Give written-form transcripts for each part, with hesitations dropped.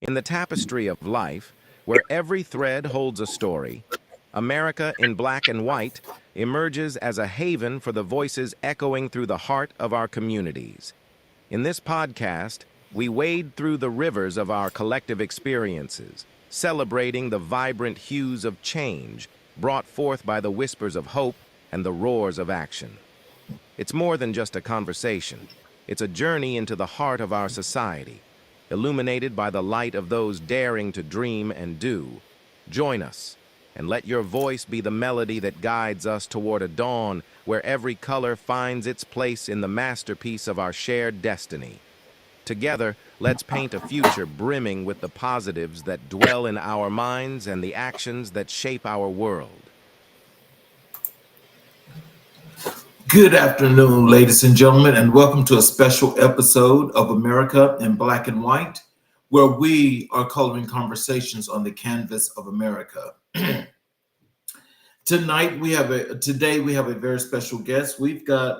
In the tapestry of life, where every thread holds a story, America in Black and White emerges as a haven for the voices echoing through the heart of our communities. In this podcast, we wade through the rivers of our collective experiences, celebrating the vibrant hues of change brought forth by the whispers of hope and the roars of action. It's more than just a conversation. It's a journey into the heart of our society, illuminated by the light of those daring to dream and do. Join us, and let your voice be the melody that guides us toward a dawn where every color finds its place in the masterpiece of our shared destiny. Together, let's paint a future brimming with the positives that dwell in our minds and the actions that shape our world. Good afternoon, ladies and gentlemen, and welcome to a special episode of America in Black and White, where we are coloring conversations on the canvas of America. Today we have a very special guest. We've got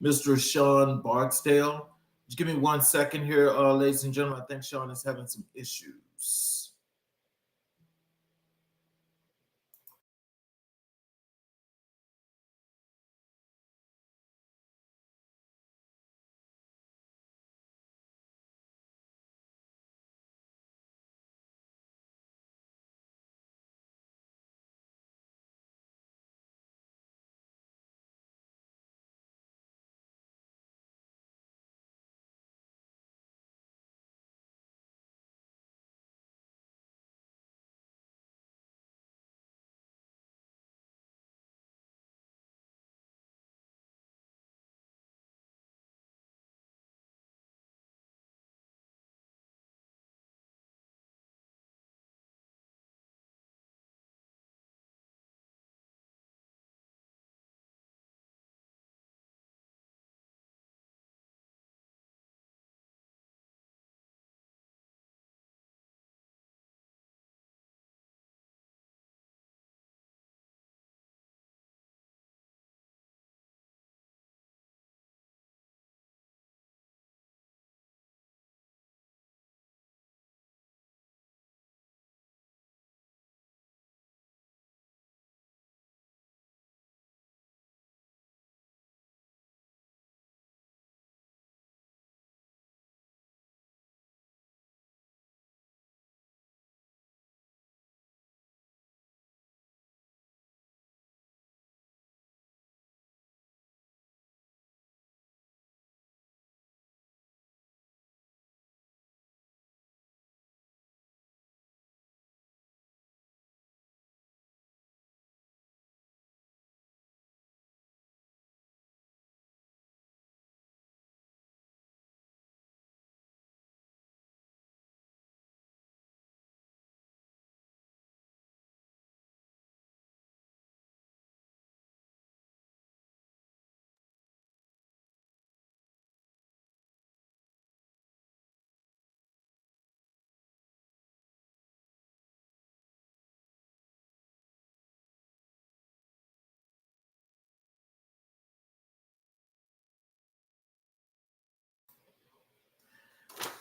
Mr. Shawn Barksdale. Just give me 1 second here, ladies and gentlemen. I think Shawn is having some issues.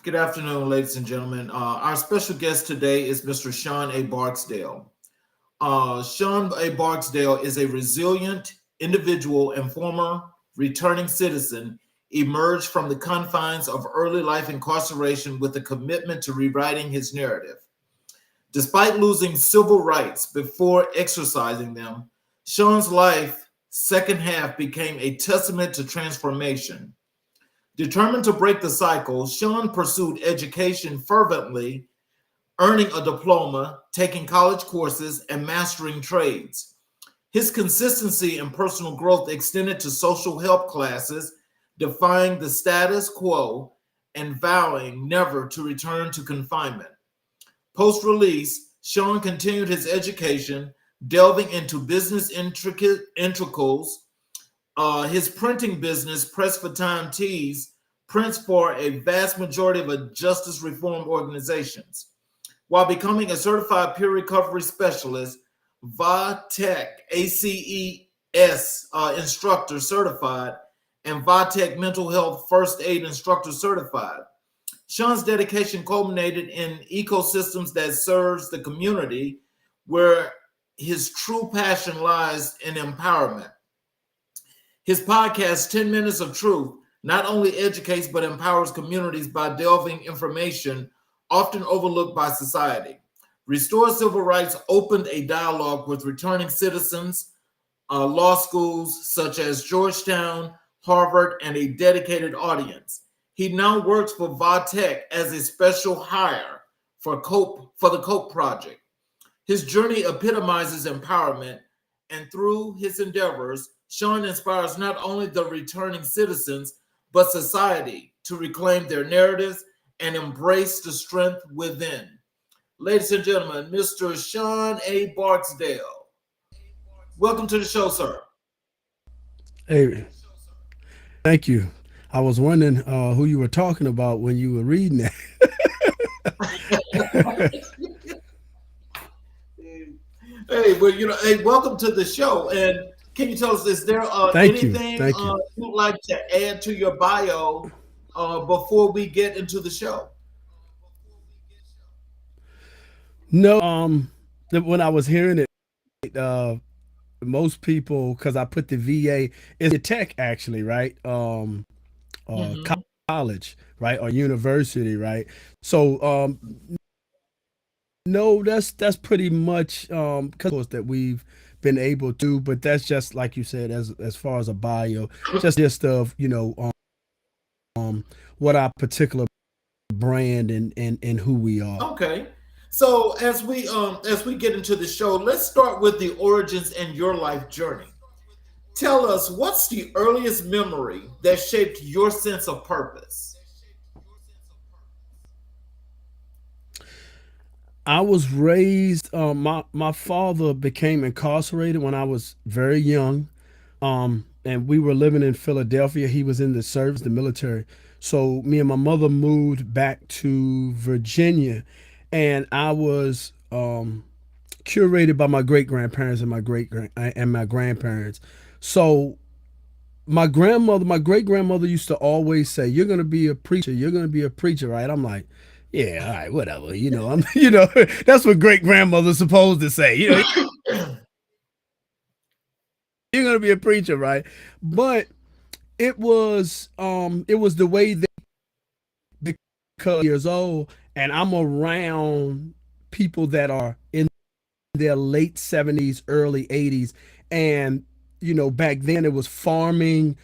Good afternoon, ladies and gentlemen. Our special guest today is Mr. Shawn A. Barksdale. Shawn A. Barksdale is a resilient individual and former returning citizen emerged from the confines of early life incarceration with a commitment to rewriting his narrative. Despite losing civil rights before exercising them, Shawn's life second half became a testament to transformation. Determined to break the cycle, Shawn pursued education fervently, earning a diploma, taking college courses, and mastering trades. His consistency and personal growth extended to social help classes, defying the status quo and vowing never to return to confinement. Post-release, Shawn continued his education, delving into business intricals. His printing business, Press for Time Tees, prints for a vast majority of justice reform organizations. While becoming a certified peer recovery specialist, VATEC, ACES instructor certified, and VATEC mental health first aid instructor certified, Sean's dedication culminated in ecosystems that serves the community, where his true passion lies in empowerment. His podcast, 10 Minutes of Truth, not only educates but empowers communities by delving information often overlooked by society. Restore Civil Rights opened a dialogue with returning citizens, law schools such as Georgetown, Harvard, and a dedicated audience. He now works for Vatech as a special hire for the Cope Project. His journey epitomizes empowerment, and through his endeavors, Shawn inspires not only the returning citizens, but society to reclaim their narratives and embrace the strength within. Ladies and gentlemen, Mr. Shawn A. Barksdale. Welcome to the show, sir. Hey, thank you. I was wondering who you were talking about when you were reading that. Hey, well, hey, welcome to the show. And can you tell us, is there Thank you. anything Thank you. you'd like to add to your bio before we get into the show? No, when I was hearing it, most people, because I put the VA, it's a tech actually, right? Hmm. College, right? Or university, right? So, no, that's pretty much because that we've been able to, but that's just like you said, as far as a bio, just of what our particular brand and who we are. Okay. So as we get into the show, let's start with the origins and your life journey. Tell us, what's the earliest memory that shaped your sense of purpose? I was raised. My father became incarcerated when I was very young, and we were living in Philadelphia. He was in the service, the military. So me and my mother moved back to Virginia, and I was curated by my great grandparents and my grandparents. So my great grandmother used to always say, "You're gonna be a preacher. You're gonna be a preacher, right?" I'm like, "Yeah, all right, whatever." I'm, that's what great grandmother's supposed to say. You're gonna be a preacher, right? But it was the way that because years old, and I'm around people that are in their late 70s, early 80s, and back then it was farming,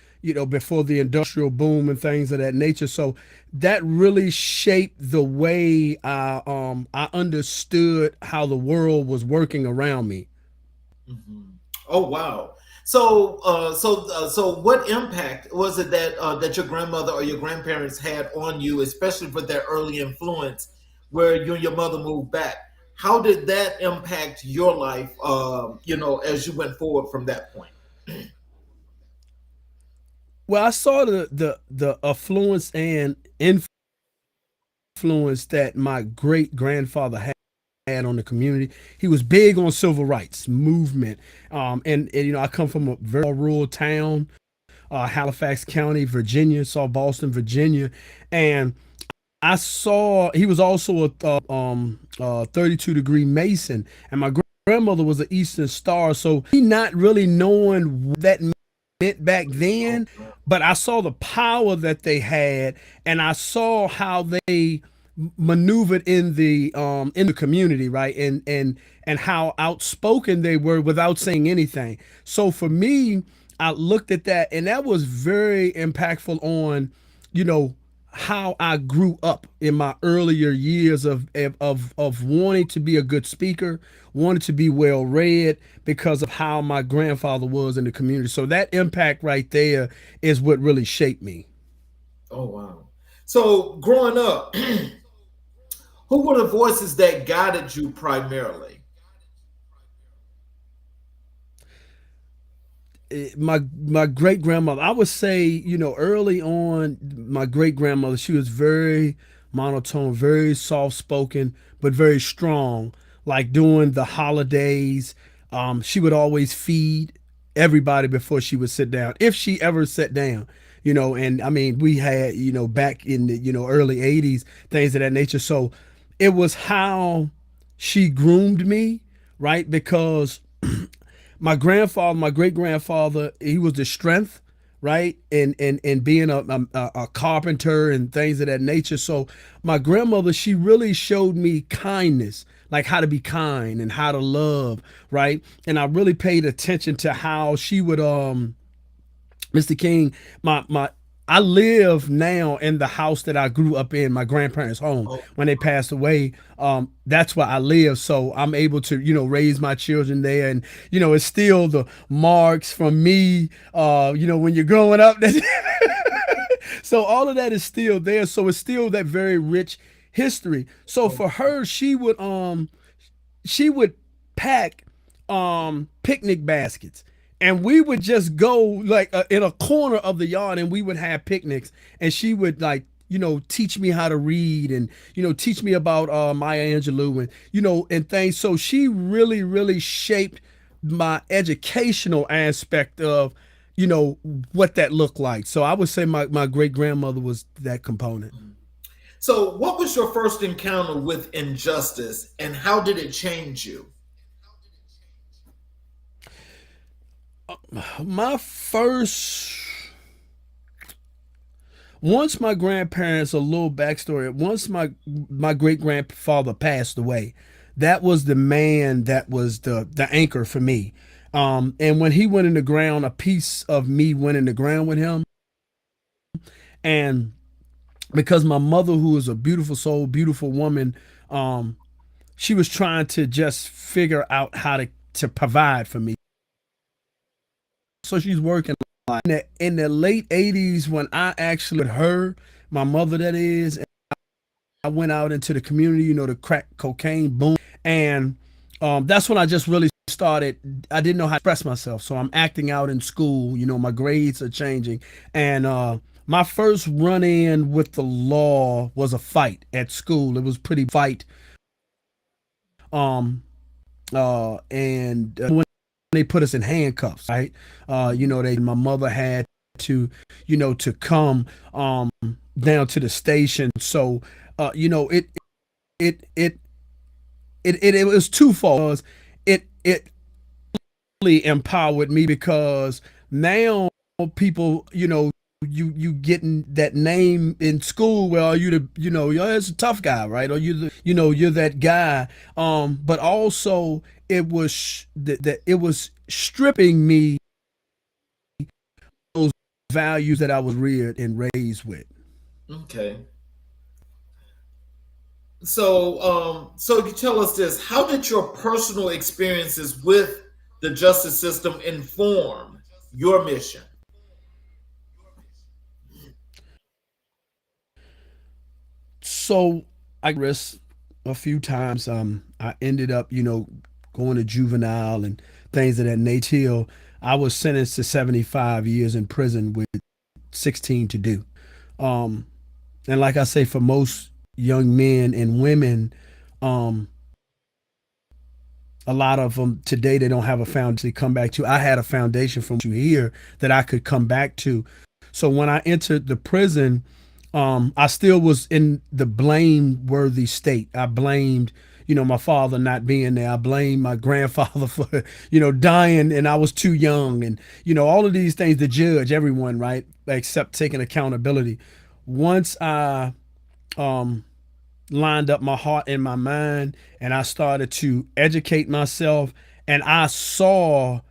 before the industrial boom and things of that nature. So that really shaped the way I understood how the world was working around me. Mhm. Oh wow. So what impact was it that your grandmother or your grandparents had on you, especially for their early influence, where you and your mother moved back? How did that impact your life? As you went forward from that point. Well, I saw the affluence and influence that my great grandfather had on the community. He was big on civil rights movement, and I come from a very rural town, Halifax County, Virginia. Saw Boston, Virginia, and I saw he was also a 32-degree Mason, and my grandmother was an Eastern Star. So he not really knowing what that meant back Oh, then, but I saw the power that they had, and I saw how they maneuvered in the community, right, and how outspoken they were without saying anything. So for me, I looked at that, and that was very impactful on, you know, how I grew up in my earlier years of wanting to be a good speaker, wanted to be well read because of how my grandfather was in the community. So that impact right there is what really shaped me. oh wow. So growing up, who were the voices that guided you primarily? My great grandmother, I would say, early on, my great grandmother, she was very monotone, very soft spoken, but very strong. Like during the holidays, she would always feed everybody before she would sit down, if she ever sat down. And I mean, we had, back in the, early 80s, things of that nature. So it was how she groomed me, right? Because my grandfather, my great grandfather, he was the strength, right? And being a carpenter and things of that nature. So my grandmother, she really showed me kindness, like how to be kind and how to love, right? And I really paid attention to how she would Mr. King, my I live now in the house that I grew up in, my grandparents' home. Oh, When they passed away, that's where I live. So I'm able to, raise my children there. And, it's still the marks from me, when you're growing up. So all of that is still there. So it's still that very rich history. So oh, for her, she would pack picnic baskets, and we would just go like in a corner of the yard, and we would have picnics, and she would like teach me how to read, and teach me about Maya Angelou, and and things. So she really shaped my educational aspect of what that looked like. So I would say my great grandmother was that component. so, what was your first encounter with injustice, and how did it change you? My first Once my grandparents, a little backstory, once my great grandfather passed away, that was the man that was the anchor for me. And when he went in the ground, a piece of me went in the ground with him. And because my mother, who is a beautiful soul, beautiful woman, um, she was trying to just figure out how to provide for me. So she's working in the late 80s when I actually with her, my mother that is, and I went out into the community, the crack cocaine boom. And that's when I just really started. I didn't know how to express myself. So I'm acting out in school, my grades are changing. And my first run in with the law was a fight at school. It was pretty fight. Um, and when they put us in handcuffs, right? My mother had to, to come down to the station. So, it it it was twofold. It really empowered me because now people, you getting that name in school. Well, you the you're a tough guy, right? Or you're that guy. But also it was that it was stripping me those values that I was reared and raised with. Okay. So you tell us this: how did your personal experiences with the justice system inform your mission? So I risked a few times. I ended up, going to juvenile and things of that nature. Till I was sentenced to 75 years in prison with 16 to do. Um, and like I say, for most young men and women, um, a lot of them today they don't have a foundation to come back to. I had a foundation from you here that I could come back to. So when I entered the prison, I still was in the blame worthy state. I blamed, my father not being there. I blamed my grandfather for, dying and I was too young, and, all of these things, the judge, everyone, right? Except taking accountability. Once I um, lined up my heart and my mind and I started to educate myself, and I saw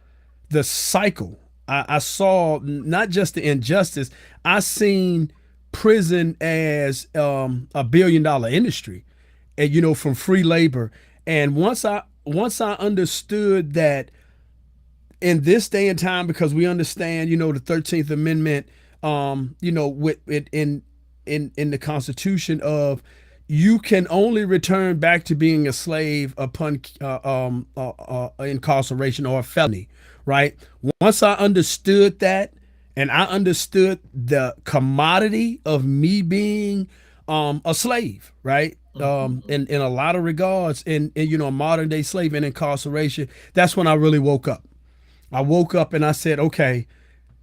the cycle. I saw not just the injustice, I seen prison as $1 billion industry, and from free labor. And once I understood that in this day and time, because we understand, the 13th Amendment, with it in the Constitution of you can only return back to being a slave upon incarceration or a felony, right? Once I understood that, and I understood the commodity of me being a slave, right? In a lot of regards, in a modern day slave and incarceration, that's when I really woke up. I woke up and I said, okay,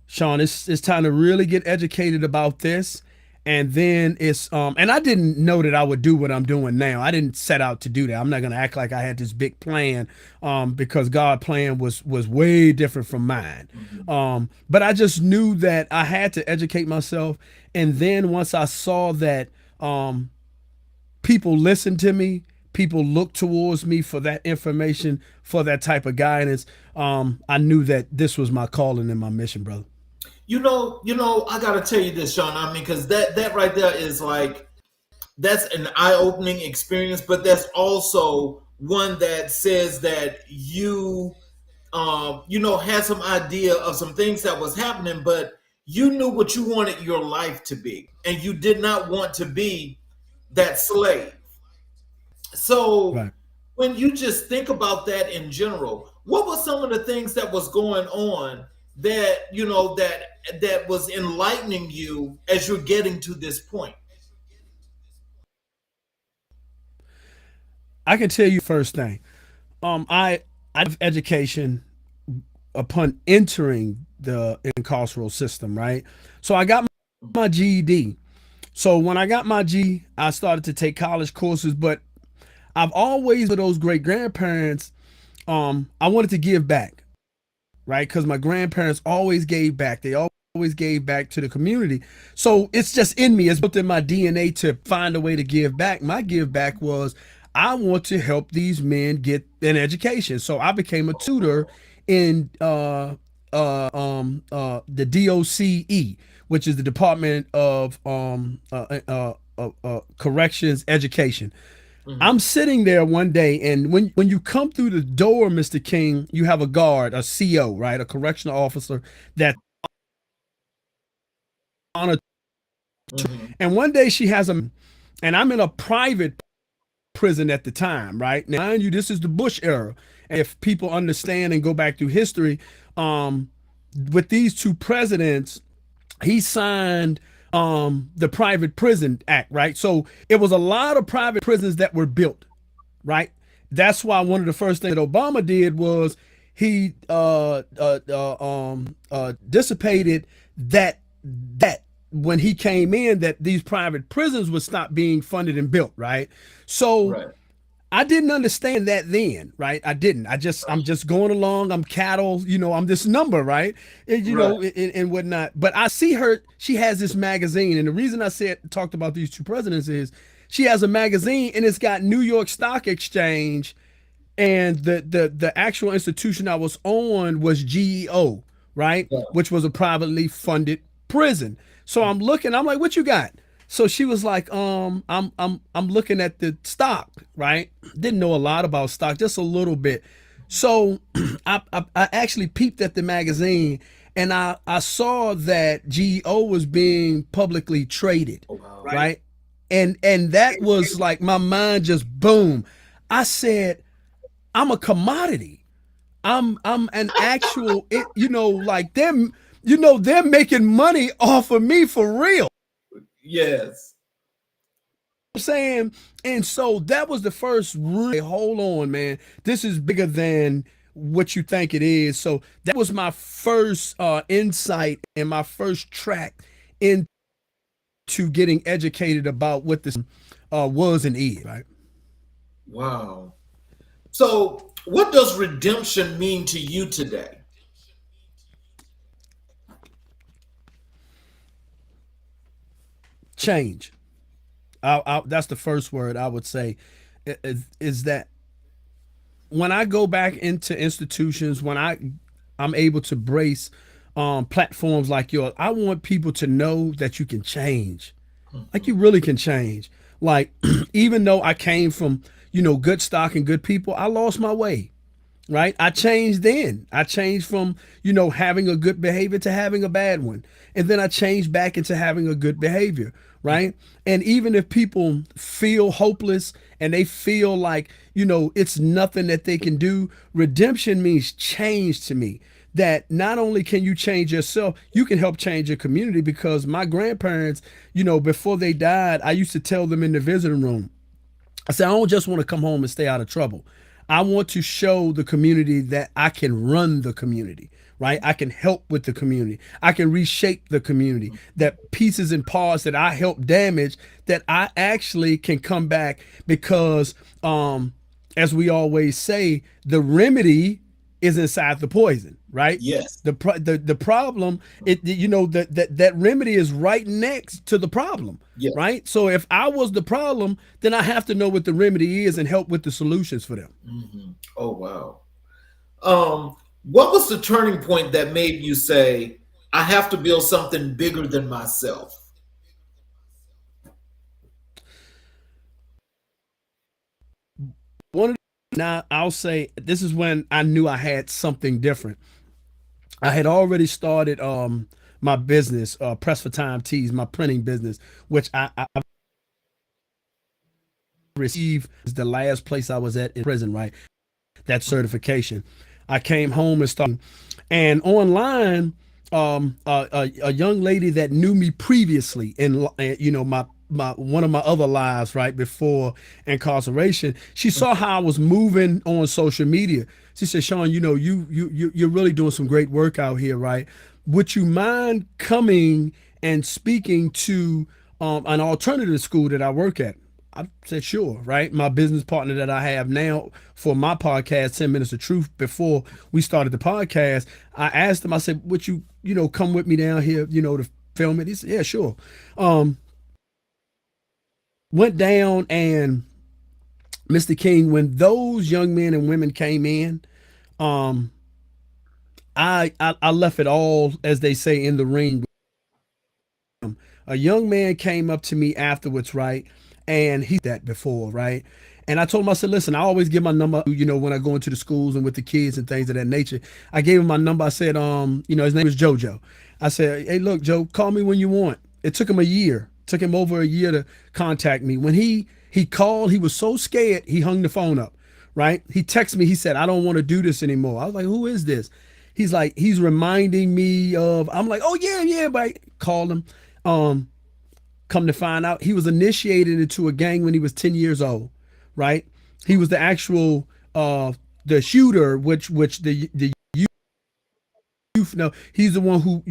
Shawn, it's time to really get educated about this. And then it's and I didn't know that I would do what I'm doing now. I didn't set out to do that. I'm not gonna act like I had this big plan, because God's plan was way different from mine. Mhm. But I just knew that I had to educate myself. And then once I saw that people listen to me, people look towards me for that information, for that type of guidance, I knew that this was my calling and my mission, brother. I gotta tell you this, Shawn. I mean, because that right there is like that's an eye-opening experience, but that's also one that says that had some idea of some things that was happening, but you knew what you wanted your life to be, and you did not want to be that slave. So Right. when you just think about that in general, what were some of the things that was going on that that was enlightening you as you're getting to this point? I can tell you first thing. I have education upon entering the carceral system, right? So I got my GED. So when I got my G, I started to take college courses, but I've always with those great grandparents, I wanted to give back, right? Because my grandparents always gave back. They always gave back to the community. So it's just in me. It's built in my DNA to find a way to give back. My give back was I want to help these men get an education. So I became a tutor in the DOCE, which is the Department of Corrections Education. Mhm. I'm sitting there one day, and when you come through the door, Mr. King, you have a guard, a CO, right, a correctional officer that's on a. Mhm. And one day she has and I'm in a private prison at the time, right? Now, mind you, this is the Bush era. And if people understand and go back through history, um, with these two presidents, he signed the Private Prison Act, right? So it was a lot of private prisons that were built, right? That's why one of the first things that Obama did was he dissipated that when he came in, that these private prisons would stop being funded and built, right? So Right. I didn't understand that then, right? I didn't. I'm just going along. I'm cattle, I'm this number, right? And, Right. and whatnot. But I see her. She has this magazine, and the reason I talked about these two presidents is she has a magazine, and it's got New York Stock Exchange, and the actual institution I was on was GEO, right? Yeah. Which was a privately funded prison. So I'm looking. I'm like, "What you got?" So she was like, I'm looking at the stock, right? Didn't know a lot about stock, just a little bit. So I actually peeped at the magazine, and I saw that GEO was being publicly traded, Oh, wow. right? And that was like my mind just boom. I said, I'm a commodity. I'm an actual like them, they're making money off of me for real. Yes. Saying, and so that was the first really, hold on, man, this is bigger than what you think it is. So that was my first insight and my first track into getting educated about what this was and is, right? Wow. So, what does redemption mean to you today? Change. That's the first word I would say, is that when I go back into institutions, when I'm able to brace platforms like yours, I want people to know that you can change. Like you really can change. Like even though I came from good stock and good people, I lost my way. Right? I changed then. I changed from, having a good behavior to having a bad one. And then I changed back into having a good behavior. Right? And even if people feel hopeless and they feel like, it's nothing that they can do, redemption means change to me. That not only can you change yourself, you can help change your community, because my grandparents, before they died, I used to tell them in the visiting room, I said, I don't just want to come home and stay out of trouble. I want to show the community that I can run the community, right? I can help with the community. I can reshape the community. That pieces and parts that I help damage, that I actually can come back because, as we always say, the remedy is inside the poison, right? Yes. The problem, that remedy is right next to the problem, Yes. right? So if I was the problem, then I have to know what the remedy is and help with the solutions for them. Oh wow. What was the turning point that made you say, I have to build something bigger than myself? One of Now I'll say this is when I knew I had something different. I had already started my business, Press for Time Tees, my printing business, which I received is the last place I was at in prison, right? That certification. I came home and started, and online, a young lady that knew me previously in my one of my other lives right before incarceration, she saw how I was moving on social media. She said, Shawn, you're really doing some great work out here, right? Would you mind coming and speaking to an alternative school that I work at? I said, sure, right? My business partner that I have now for my podcast, 10 Minutes of Truth, before we started the podcast, I asked him, I said, would you, come with me down here, to film it? He said, yeah, sure. Went down, and Mr. King, when those young men and women came in, um, I left it all, as they say, in the ring. A young man came up to me afterwards, right? And he that before, right? And I told him, I said, listen, I always give my number, when I go into the schools and with the kids and things of that nature. I gave him my number. I said, his name is JoJo. I said, hey, look, Joe, call me when you want. It took him a year. Took him over a year to contact me. When he called, he was so scared, he hung the phone up, right? He texted me. He said, I don't want to do this anymore. I was like, who is this? He's like, he's reminding me of, I'm like, oh, yeah, but I called him. Come to find out, he was initiated into a gang when he was 10 years old, right? He was the actual the shooter, which the youth know. He's the one who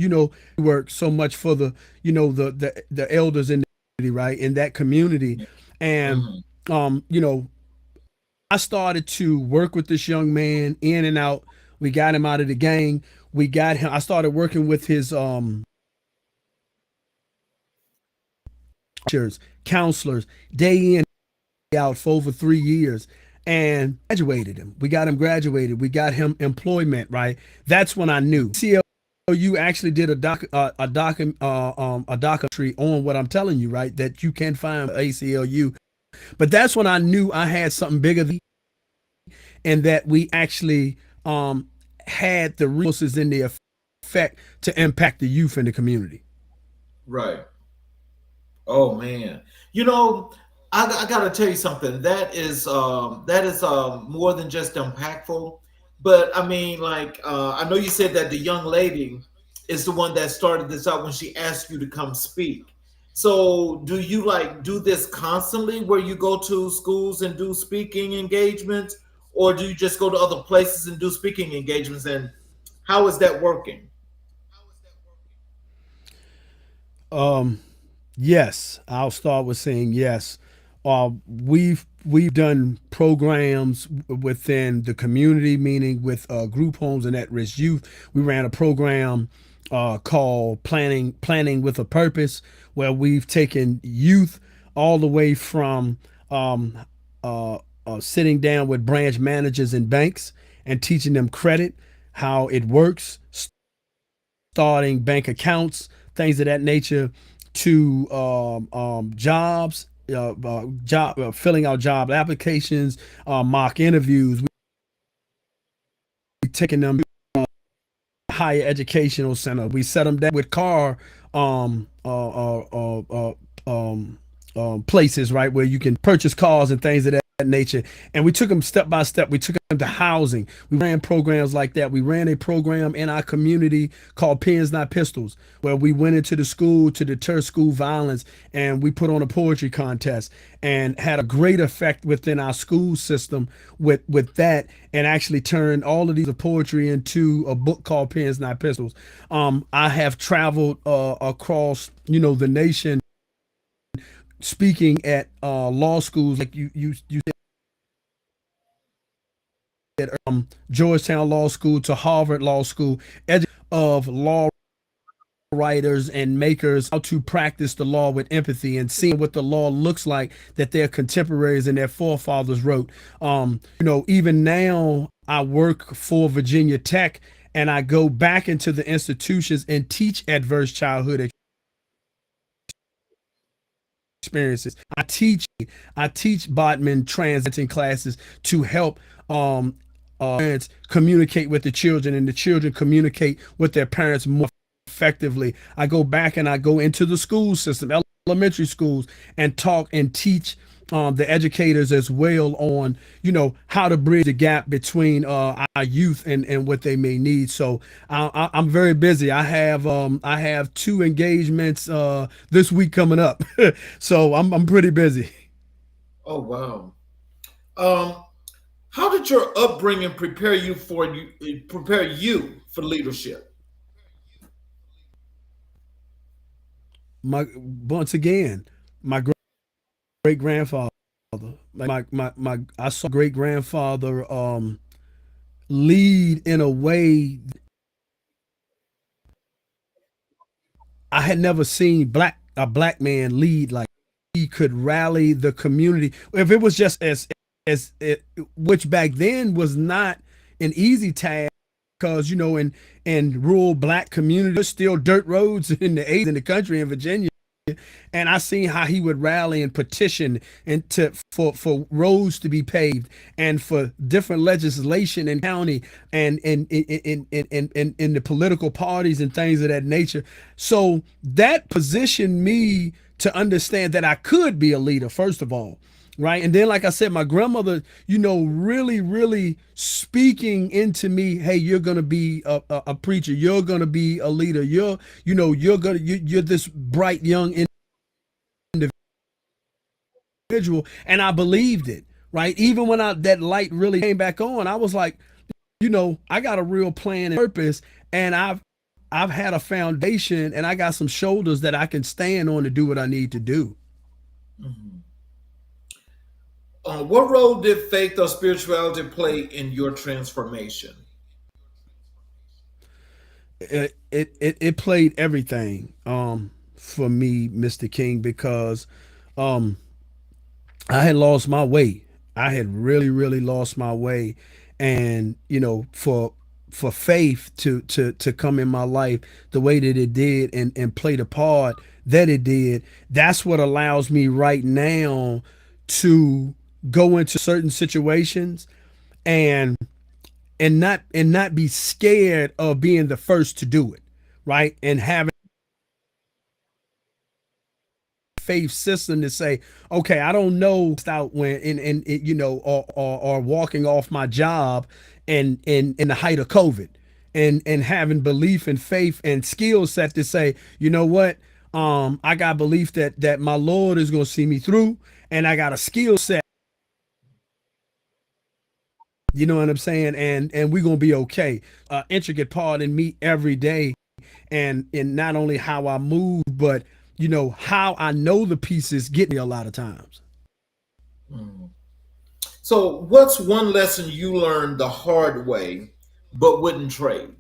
worked so much for the the elders in the community, right, in that community. And I started to work with this young man in and out. We got him out of the gang. We got him. I started working with his counselors day in, day out for over 3 years, and graduated him. We got him graduated. We got him employment, right? That's when I knew. ACLU actually did a documentary on what I'm telling you, right? That you can find ACLU. But that's when I knew I had something bigger than, and that we actually had the resources in the effect to impact the youth in the community. Right. Oh man, I got to tell you something. That is more than just impactful. But I mean, like, I know you said that the young lady is the one that started this out when she asked you to come speak. So do you like do this constantly, where you go to schools and do speaking engagements, or do you just go to other places and do speaking engagements? And how is that working? Yes, I'll start with saying yes. We've done programs within the community, meaning with group homes and at-risk youth. We ran a program called Planning with a Purpose, where we've taken youth all the way from sitting down with branch managers and banks and teaching them credit, how it works, starting bank accounts, things of that nature, to jobs, filling out job applications, mock interviews. We taking them to higher educational center. We set them down with car places, right, where you can purchase cars and things of that nature. And we took them step by step. We took them to housing. We ran programs like that. We ran a program in our community called Pens Not Pistols, where we went into the school to deter school violence, and we put on a poetry contest and had a great effect within our school system with that, and actually turned all of these poetry into a book called Pens Not Pistols. I have traveled across, the nation, speaking at law schools, like you said, Georgetown Law School to Harvard Law School, of law writers and makers how to practice the law with empathy and seeing what the law looks like that their contemporaries and their forefathers wrote. Even now I work for Virginia Tech, and I go back into the institutions and teach adverse childhood experiences. I teach Bodman transiting classes to help parents communicate with the children, and the children communicate with their parents more effectively. I go back and I go into the school system, elementary schools, and talk and teach the educators as well on, how to bridge the gap between our youth and what they may need. So I'm very busy. I have 2 engagements this week coming up, so I'm pretty busy. Oh wow. Um, how did your upbringing prepare you for leadership? My Once again, my great grandfather, like my I saw great grandfather lead in a way I had never seen a black man lead. Like, he could rally the community. If it was just as it, which back then was not an easy task, because in rural black communities, there's still dirt roads in the 80s in the country in Virginia. And I seen how he would rally and petition and for roads to be paved, and for different legislation in county, and in the political parties and things of that nature. So that positioned me to understand that I could be a leader, first of all. Right. And then, like I said, my grandmother, really, really speaking into me, hey, you're going to be a preacher. You're going to be a leader. You're this bright young individual. And I believed it. Right. Even when that light really came back on, I was like, I got a real plan and purpose, and I've had a foundation, and I got some shoulders that I can stand on to do what I need to do. Mhm. What role did faith or spirituality play in your transformation? It played everything for me, Mr. King, because um I had lost my way. I had really, really lost my way. And for faith to come in my life the way that it did, and play the part that it did, that's what allows me right now to go into certain situations, and not be scared of being the first to do it, right? And having faith system to say, okay, I don't know out when or walking off my job and in the height of COVID, and having belief and faith and skill set to say, you know what, I got belief that my Lord is going to see me through, and I got a skill set. You know what I'm saying? And we're gonna be okay. Intricate part in me every day, and in not only how I move, but how I know the pieces get me a lot of times. Mm. So, what's one lesson you learned the hard way but wouldn't trade?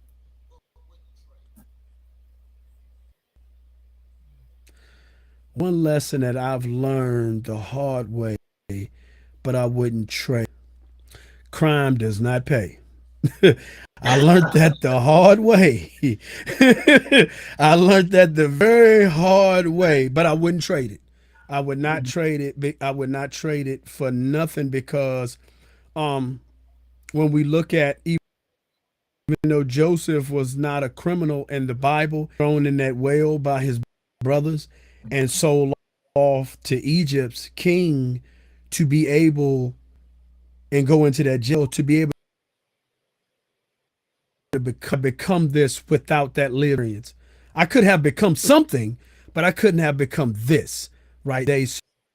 One lesson that I've learned the hard way, but I wouldn't trade: crime does not pay. I learned that the hard way. I learned that the very hard way, but I wouldn't trade it. I would not trade it. I would not trade it for nothing, because um, when we look at, even though Joseph was not a criminal in the Bible, thrown in that well by his brothers and sold off to Egypt's king to be able and go into that jail to be able to become this without that lived experience. I could have become something, but I couldn't have become this right.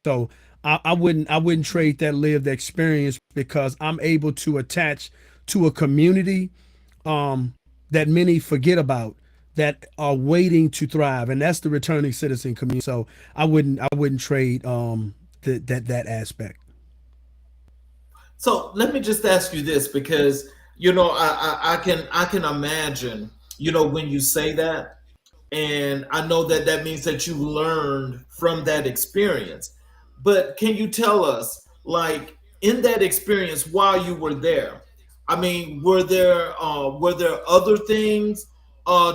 So I wouldn't trade that lived experience because I'm able to attach to a community that many forget about that are waiting to thrive, and that's the returning citizen community. So I wouldn't trade that aspect. So let me just ask you this, because I can imagine, when you say that, and I know that that means that you learned from that experience. But can you tell us, like, in that experience while you were there? I mean, were there other things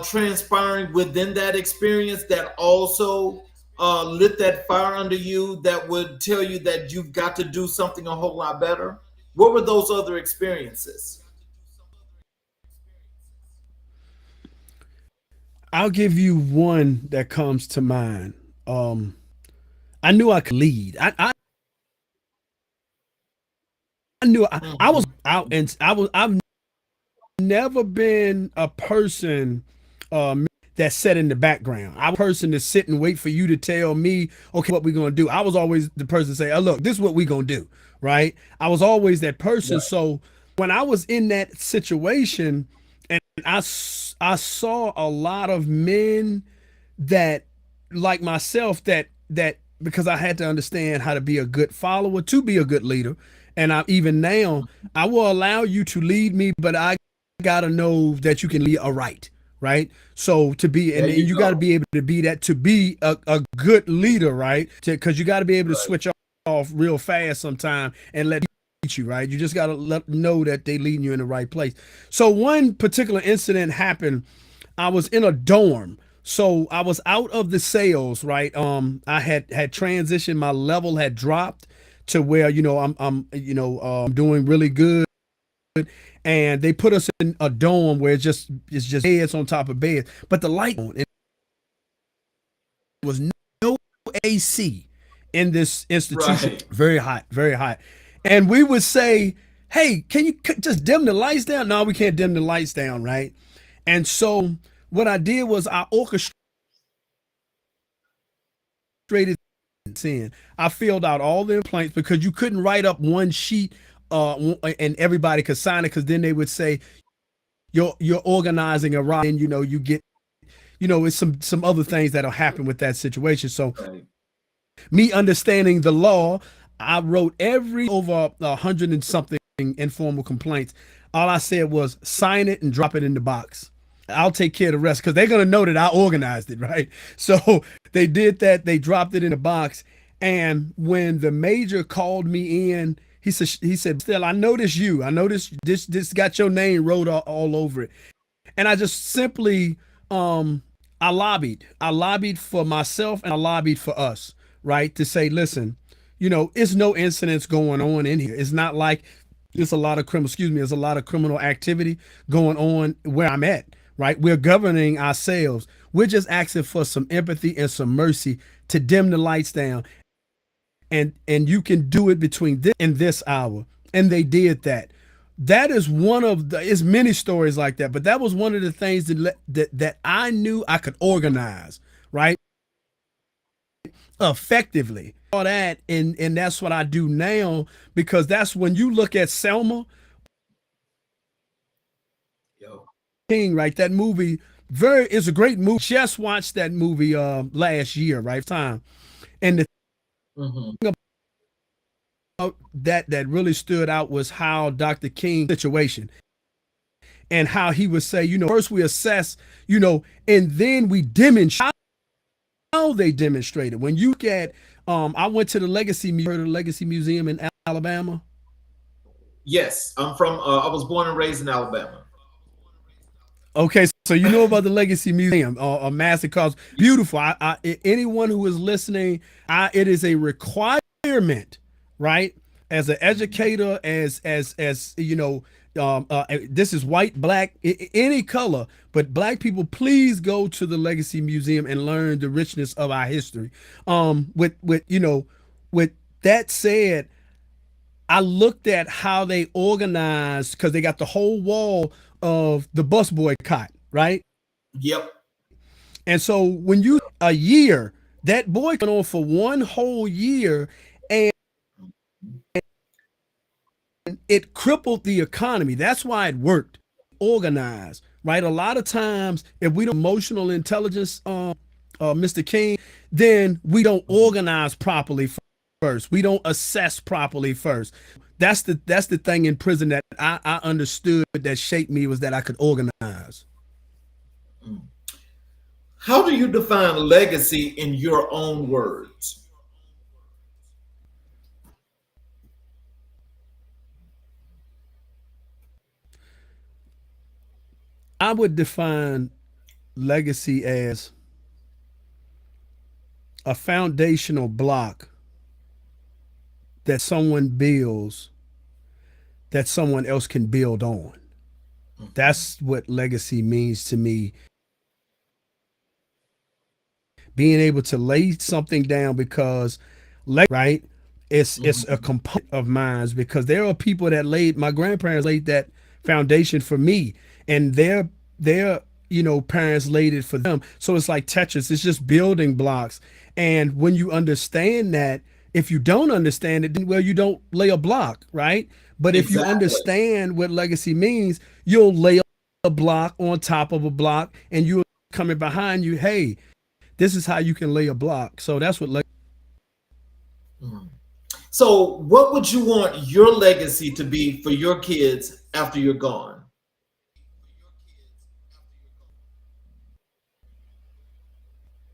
transpiring within that experience that also lit that fire under you that would tell you that you've got to do something a whole lot better? What were those other experiences? I'll give you one that comes to mind. Um, I knew I could lead. I knew I was Hmm. out, and I've never been a person that sat in the background. I was a person to sit and wait for you to tell me, okay, what we're gonna do. I was always the person to say, oh look, this is what we're gonna do, right? I was always that person. Right. So when I was in that situation, and I saw a lot of men that like myself that because I had to understand how to be a good follower to be a good leader. And I even now I will allow you to lead me, but I gotta know that you can lead aright, right? So to be There and you you got to go. be able to be that to be a good leader, right? Because you got to be able to Right. switch off real fast sometime and let you, right? You just got to know that they leading you in the right place. So one particular incident happened. I was in a dorm. So I was out of the sales, right? I had transitioned. My level had dropped to where I'm doing really good, and they put us in a dorm where it's just beds on top of beds, but the light on. It was no AC in this institution. Right. Very hot, very hot. And we would say, "Hey, can you just dim the lights down?" No, we can't dim the lights down, right? And so what I did was I orchestrated in. I filled out all the complaints because you couldn't write up one sheet and everybody could sign it, because then they would say you're organizing a riot, and you get it's some other things that'll happen with that situation. So Right. me understanding the law, I wrote every over 100 and something informal complaints. All I said was sign it and drop it in the box. I'll take care of the rest, because they're gonna know that I organized it, right? So they did that. They dropped it in the box, and when the major called me in, he said, "Still, I noticed you. I noticed this got your name wrote all over it." And I just simply I lobbied for myself, and I lobbied for us, right? To say, listen, it's no incidents going on in here. It's not like there's a lot of criminal activity going on where I'm at, right? We're governing ourselves. We're just asking for some empathy and some mercy to dim the lights down, and you can do it between this and this hour. And they did that. That is one of the it's many stories like that, but that was one of the things that I knew I could organize, right? Effectively. All that, and that's what I do now, because that's when you look at Selma Yo. King, right? That movie very is a great movie. Just watched that movie last year, right? Time. And the Hmm. thing about that really stood out was how Dr. King situation, and how he would say, first we assess, and then we demonstrate how they demonstrated. When you get, I went to the Legacy Museum in Alabama. Yes, I'm from. I was born and raised in Alabama. Okay, so you know about the Legacy Museum, a massive cause, beautiful. Anyone who is listening, it is a requirement, right? As an educator, as this is white, black, any color, but black people, please go to the Legacy Museum and learn the richness of our history. With that said, I looked at how they organized because they got the whole wall of the bus boycott, right? Yep. And so when you a year, that boycott went on for one whole year, and it crippled the economy. That's why it worked. Organized, right? A lot of times, if we don't emotional intelligence, Mr. King, then we don't organize properly first. We don't assess properly first. That's the thing in prison that I understood that shaped me, was that I could organize. How do you define legacy in your own words? I would define legacy as a foundational block that someone builds that someone else can build on. That's what legacy means to me. Being able to lay something down, because right, it's a component of mine, because there are people that laid, my grandparents laid that foundation for me, and their parents laid it for them. So it's like Tetris, it's just building blocks. And when you understand that, if you don't understand it, then well, you don't lay a block, right? But if you Exactly. understand what legacy means, you'll lay a block on top of a block, and you're coming behind you, hey, this is how you can lay a block. So that's what So, what would you want your legacy to be for your kids after you're gone?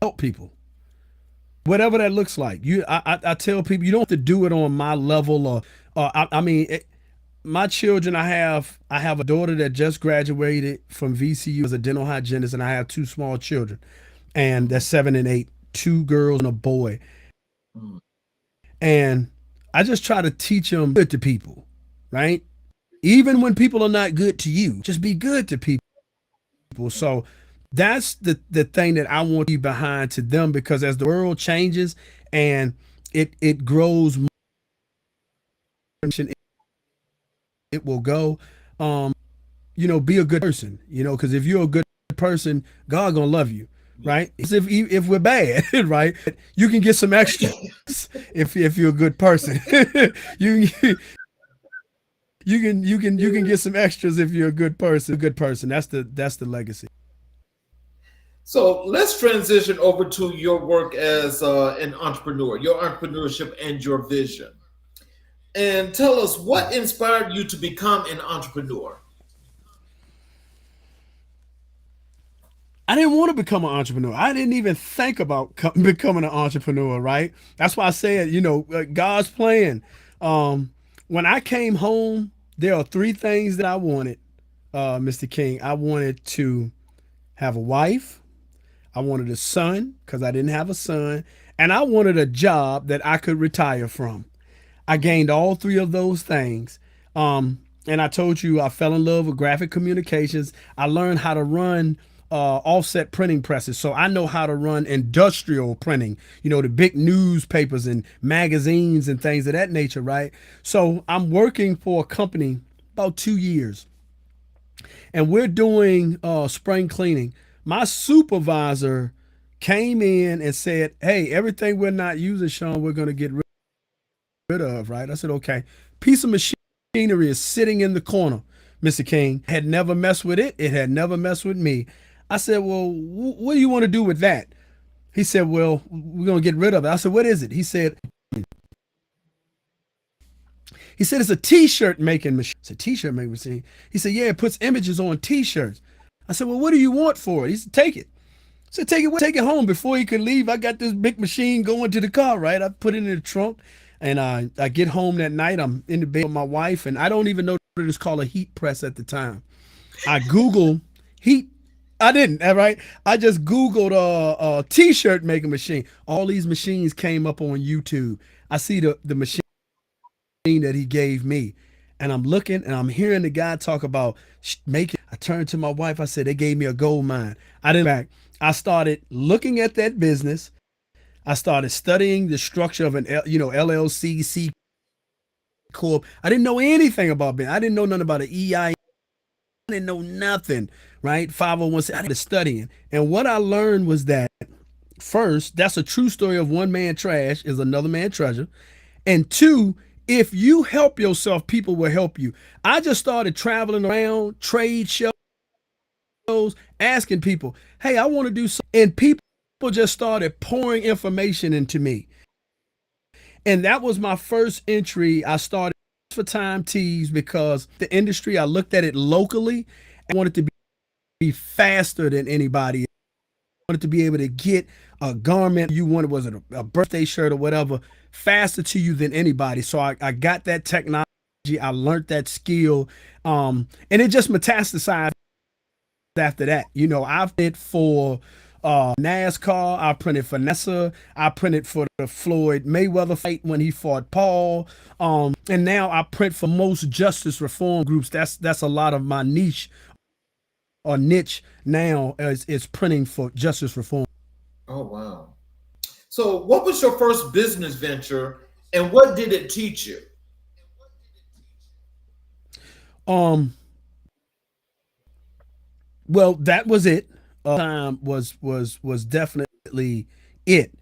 help people, whatever that looks like. I tell people, you don't have to do it on my level, or I mean, my children. I have a daughter that just graduated from VCU as a dental hygienist, and I have two small children, and they're 7 and 8, two girls and a boy. Mm. And I just try to teach them good to people, right? Even when people are not good to you, just be good to people. So that's the thing that I want to be behind to them, because as the world changes and it grows more, it will go. Be a good person, because if you're a good person, God gonna love you, right? It's if we're bad, right, you can get some extras if you're a good person. you you can get some extras if you're a good person. A good person. That's the legacy. So, let's transition over to your work as an entrepreneur, your entrepreneurship and your vision. And tell us what inspired you to become an entrepreneur. I didn't want to become an entrepreneur. I didn't even think about becoming an entrepreneur, right? That's why I said, God's plan. When I came home, there are three things that I wanted, Mr. King. I wanted to have a wife. I wanted a son, because I didn't have a son. And I wanted a job that I could retire from. I gained all three of those things. And I told you I fell in love with graphic communications. I learned how to run offset printing presses. So I know how to run industrial printing, the big newspapers and magazines and things of that nature, right? So I'm working for a company about 2 years, and we're doing spring cleaning. My supervisor came in and said, hey, everything we're not using, Shawn, we're going to get rid of, right? I said, okay. Piece of machinery is sitting in the corner, Mr. King. Had never messed with it. It had never messed with me. I said, well, what do you want to do with that? He said, well, we're going to get rid of it. I said, what is it? He said, it's a t-shirt making machine. It's a t-shirt making machine. He said, yeah, it puts images on t-shirts. I said, well, what do you want for it? He said, take it. I said, take it home. Before he could leave, I got this big machine going to the car, right? I put it in the trunk, and I get home that night. I'm in the bed with my wife, and I don't even know that it's called a heat press at the time. I Google heat. I didn't, right? I just Googled a t-shirt making machine. All these machines came up on YouTube. I see the machine that he gave me, and I'm looking and I'm hearing the guy talk about making. I turned to my wife. I said, they gave me a gold mine. I didn't back. I started looking at that business. I started studying the structure of an LLC, C Corp. I didn't know anything about business. I didn't know nothing about an EI. I didn't know nothing, right? 501. I started studying. And what I learned was that first, that's a true story of one man trash is another man treasure. And two, if you help yourself, people will help you. I just started traveling around trade shows, asking people, hey, I want to do something. And people just started pouring information into me. And that was my first entry. I started for time tees because the industry, I looked at it locally. I wanted to be faster than anybody. I wanted to be able to get a garment you wanted, was it a birthday shirt or whatever, faster to you than anybody. So I got that technology. I learned that skill. And it just metastasized after that. You know, I've printed for NASCAR, I printed for NASA, I printed for the Floyd Mayweather fight when he fought Paul. And now I print for most justice reform groups. That's a lot of my niche or niche now is printing for justice reform. Oh, wow. So what was your first business venture and what did it teach you? Well, that was it. Time was definitely it.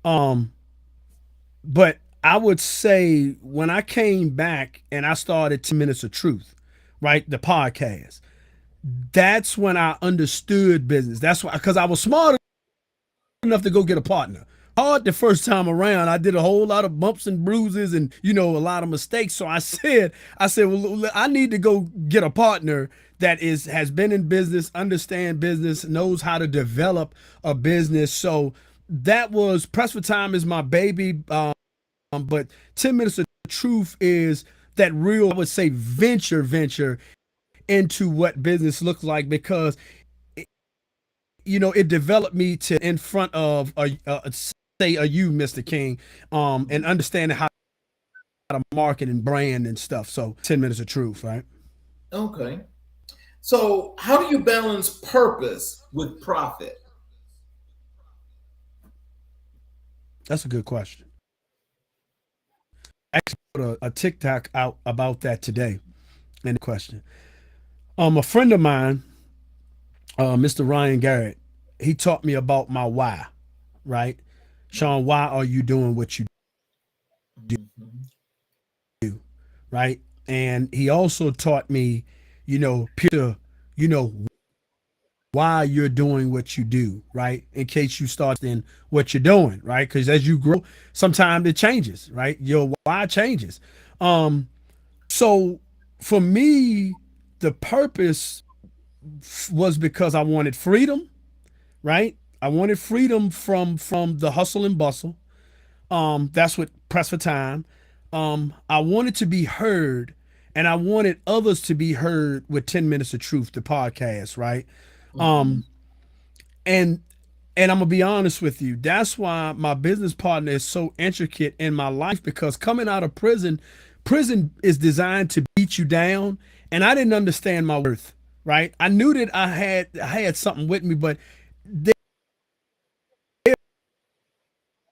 But I would say when I came back and I started 10 Minutes of Truth, right? The podcast. That's when I understood business. That's why, because I was smart enough to go get a partner. Hard the first time around. I did a whole lot of bumps and bruises and, you know, a lot of mistakes. So I said, well, I need to go get a partner that has been in business, understand business, knows how to develop a business. So that was Press for Time is my baby. But 10 Minutes of Truth is that real, I would say, venture into what business looks like, because it developed me to in front of say you, Mr. King, and understanding how to market and brand and stuff. So 10 Minutes of Truth, right? Okay. So how do you balance purpose with profit? That's a good question. I actually put a TikTok out about that today. And the question. A friend of mine, Mr. Ryan Garrett, he taught me about my why, right? Shawn, why are you doing what you do, right? And he also taught me, why you're doing what you do, right? In case you start in what you're doing, right? Because as you grow, sometimes it changes, right? Your why changes. So for me, the purpose was because I wanted freedom, right? I wanted freedom from the hustle and bustle. That's what Press for Time. I wanted to be heard, and I wanted others to be heard with 10 Minutes of Truth, the podcast, right? And I'm gonna be honest with you. That's why my business partner is so intricate in my life, because coming out of prison is designed to beat you down, and I didn't understand my worth, right? I knew that I had something with me, but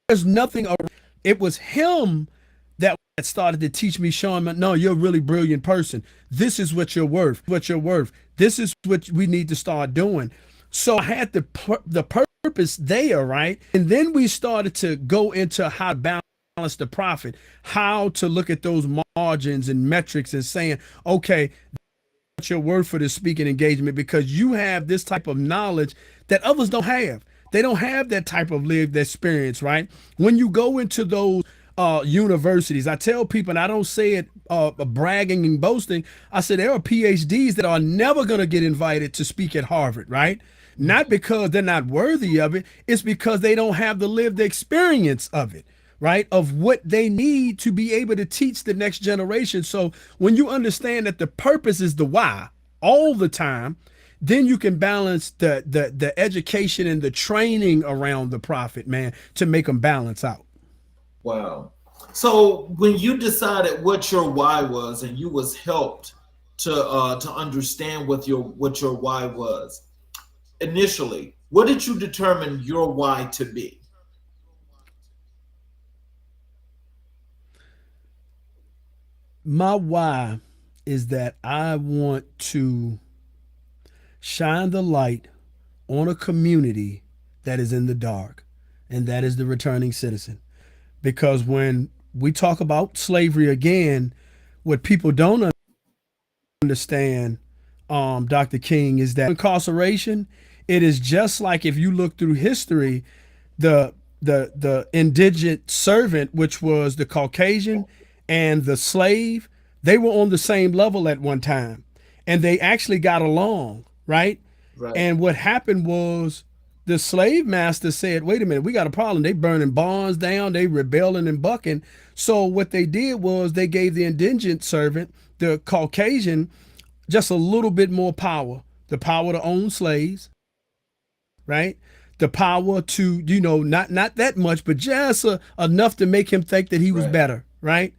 there's nothing. It was him that started to teach me, Shawn, no, you're a really brilliant person. This is what you're worth. This is what we need to start doing. So I had the purpose there, right? And then we started to go into how to balance the profit, how to look at those margins and metrics and saying, okay, what you're worth for this speaking engagement, because you have this type of knowledge that others don't have. They don't have that type of lived experience, right? When you go into those universities, I tell people, and I don't say it bragging and boasting, I said there are PhDs that are never going to get invited to speak at Harvard, right? Not because they're not worthy of it, it's because they don't have the lived experience of it, right? Of what they need to be able to teach the next generation. So when you understand that the purpose is the why all the time, then you can balance the education and the training around the profit, man, to make them balance out. Wow. So when you decided what your why was, and you was helped to understand what your why was initially, what did you determine your why to be? My why is that I want to shine the light on a community that is in the dark, and that is the returning citizen. Because when we talk about slavery again, what people don't understand, Dr. King, is that incarceration, it is just like if you look through history, the the indigent servant, which was the Caucasian, and the slave, they were on the same level at one time, and they actually got along, right? Right. And what happened was the slave master said, "Wait a minute, we got a problem. They burning barns down, they rebelling and bucking." So what they did was they gave the indigent servant, the Caucasian, just a little bit more power, the power to own slaves, right? The power to, not that much, but just enough to make him think that he was Right. better, right?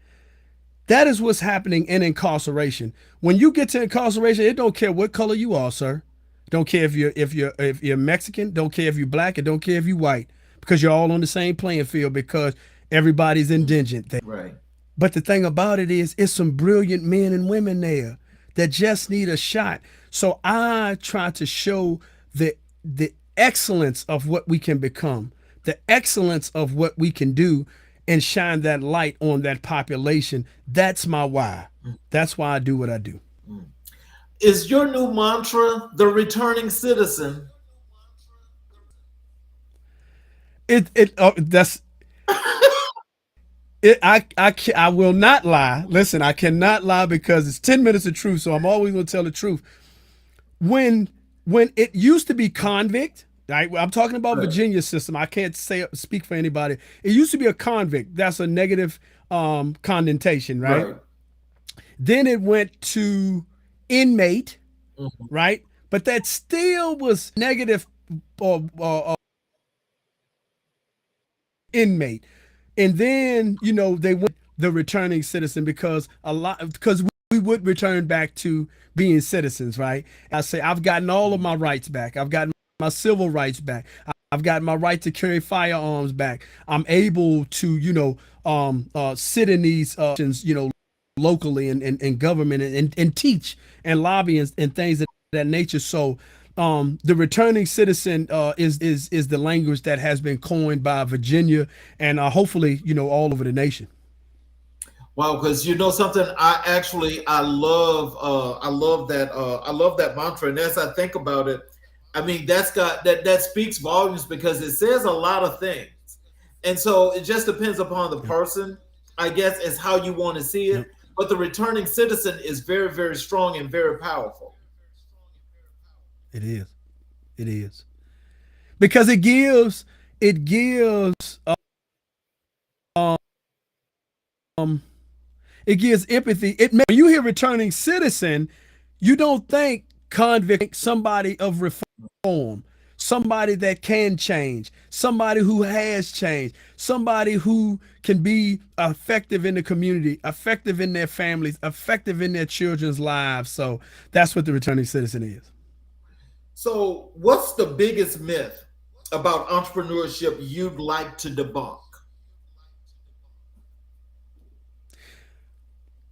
That is what's happening in incarceration. When you get to incarceration, it don't care what color you are, sir. Don't care if you're Mexican. Don't care if you're black. It don't care if you're white, because you're all on the same playing field, because everybody's indigent there. Right. But the thing about it is, it's some brilliant men and women there that just need a shot. So I try to show the excellence of what we can become, the excellence of what we can do, and shine that light on that population. That's my why. That's why I do what I do. Is your new mantra the returning citizen? That's it. I will not lie. Listen, I cannot lie, because it's 10 minutes of truth. So I'm always going to tell the truth. When it used to be convict, right? I'm talking about Right. Virginia system. I can't speak for anybody. It used to be a convict. That's a negative connotation, right? Right. Then it went to inmate, Mhm. right? But that still was negative, inmate. And then, they went the returning citizen, because we would return back to being citizens, right? I say, I've gotten all of my rights back. I've gotten my civil rights back. I've gotten my right to carry firearms back. I'm able to, sit in these locally, and government, and teach and lobby, and things of that nature. So the returning citizen is the language that has been coined by Virginia, and hopefully, all over the nation. Wow, because you know something, I love that mantra, and as I think about it, I mean that speaks volumes, because it says a lot of things, and so it just depends upon the Yep. person, I guess, is how you want to see it. Yep. But the returning citizen is very, very strong and very powerful. It is. It is, because it gives um it gives empathy. When you hear returning citizen, you don't think convict, somebody of reform, somebody that can change, somebody who has changed, somebody who can be effective in the community, effective in their families, effective in their children's lives. So that's what the returning citizen is. So, what's the biggest myth about entrepreneurship you'd like to debunk?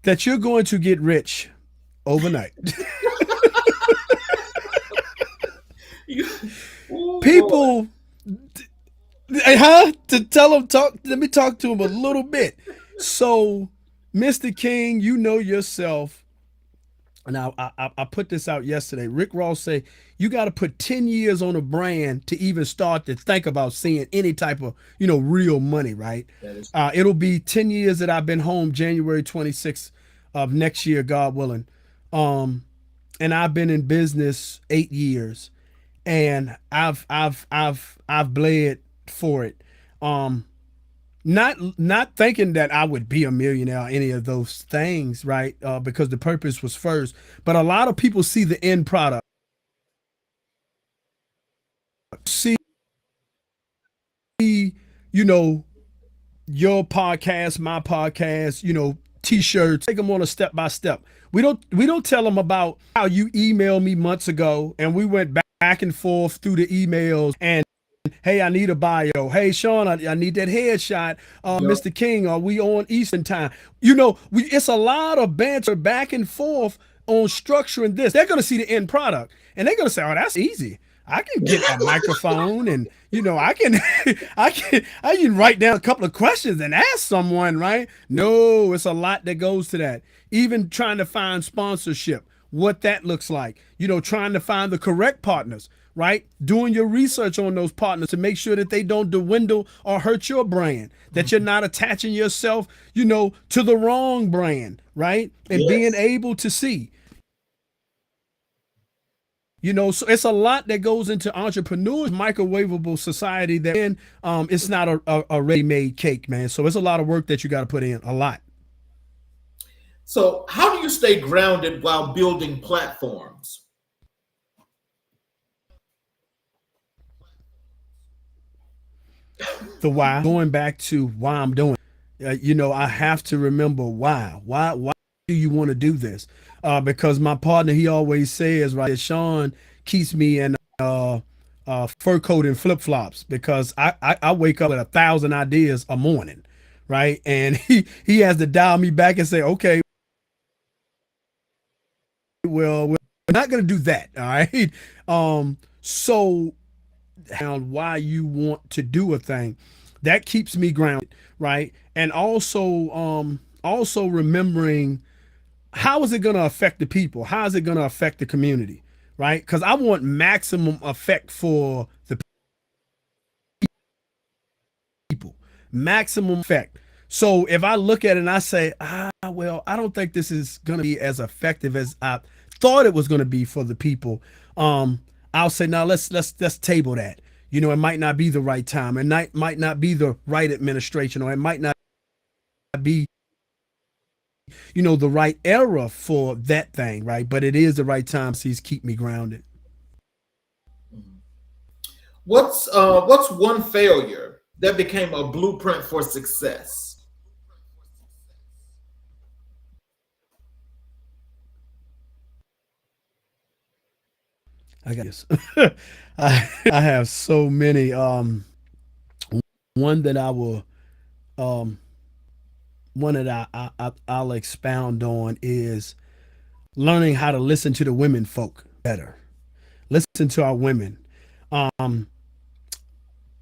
That you're going to get rich overnight. You, oh boy. People, huh? To tell them, let me talk to them a little bit. So, Mr. King, you know yourself. Now, I put this out yesterday. Rick Ross say you got to put 10 years on a brand to even start to think about seeing any type of, real money, right? That is It'll be 10 years that I've been home, January 26th of next year, God willing. Um, and I've been in business 8 years, and I've bled for it. Um, not thinking that I would be a millionaire or any of those things, right? Because the purpose was first. But a lot of people see the end product. See, you know, your podcast, my podcast, t-shirts. Take them on a step by step. We don't tell them about how you emailed me months ago, and we went back and forth through the emails, and hey, I need a bio. Hey, Shawn, I need that headshot. Yep. Mr. King, are we on Eastern time? It's a lot of banter back and forth on structuring this. They're going to see the end product and they're going to say, oh, that's easy. I can get a microphone and I can I can write down a couple of questions and ask someone, right? No, it's a lot that goes to that. Even trying to find sponsorship, what that looks like, trying to find the correct partners, right? Doing your research on those partners to make sure that they don't dwindle or hurt your brand, that you're not attaching yourself, to the wrong brand, right? And being Yes. able to see, so it's a lot that goes into entrepreneurs, microwavable society that it's not a ready-made cake, man. So it's a lot of work that you got to put in, a lot. So, how do you stay grounded while building platforms? The why, going back to why I'm doing I have to remember why do you want to do this? Because my partner, he always says, right, Shawn keeps me in fur coat and flip-flops because I wake up with 1,000 ideas a morning, right? And he has to dial me back and say, okay, well, we're not going to do that, all right? So why you want to do a thing, that keeps me grounded, right? And also remembering, how is it going to affect the people? How is it going to affect the community, right? Because I want maximum effect for the people, maximum effect. So if I look at it and I say, well, I don't think this is going to be as effective as I thought it was going to be for the people, I'll say, now let's table that. It might not be the right time. It might not be the right administration, or it might not be, the right era for that thing, right? But it is the right time. So he's keep me grounded. What's one failure that became a blueprint for success? I got this. I have so many. One that I will, one that I'll expound on is learning how to listen to the women folk better. Listen to our women.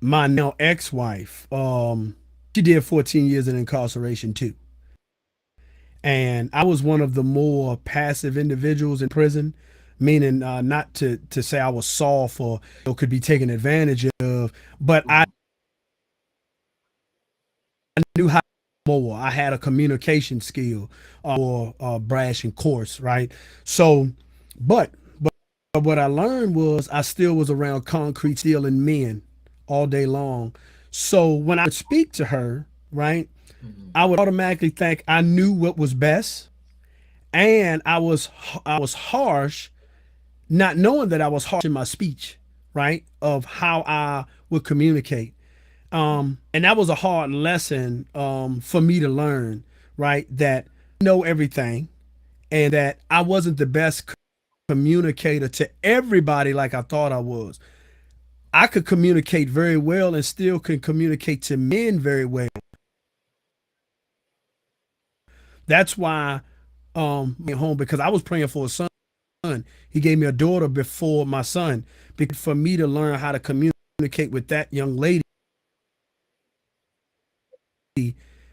My now ex-wife, she did 14 years in incarceration too. And I was one of the more passive individuals in prison, meaning not to say I was soft or could be taken advantage of, but I knew how more. I had a communication skill or brash and coarse, right? So, but what I learned was I still was around concrete steel and men all day long. So when I would speak to her, right, I would automatically think I knew what was best, and I was harsh, not knowing that I was harsh in my speech, right, of how I would communicate. And that was a hard lesson for me to learn, right, that I know everything and that I wasn't the best communicator to everybody like I thought I was. I could communicate very well and still can communicate to men very well. That's why went home, because I was praying for a son. He gave me a daughter before my son, because for me to learn how to communicate with that young lady,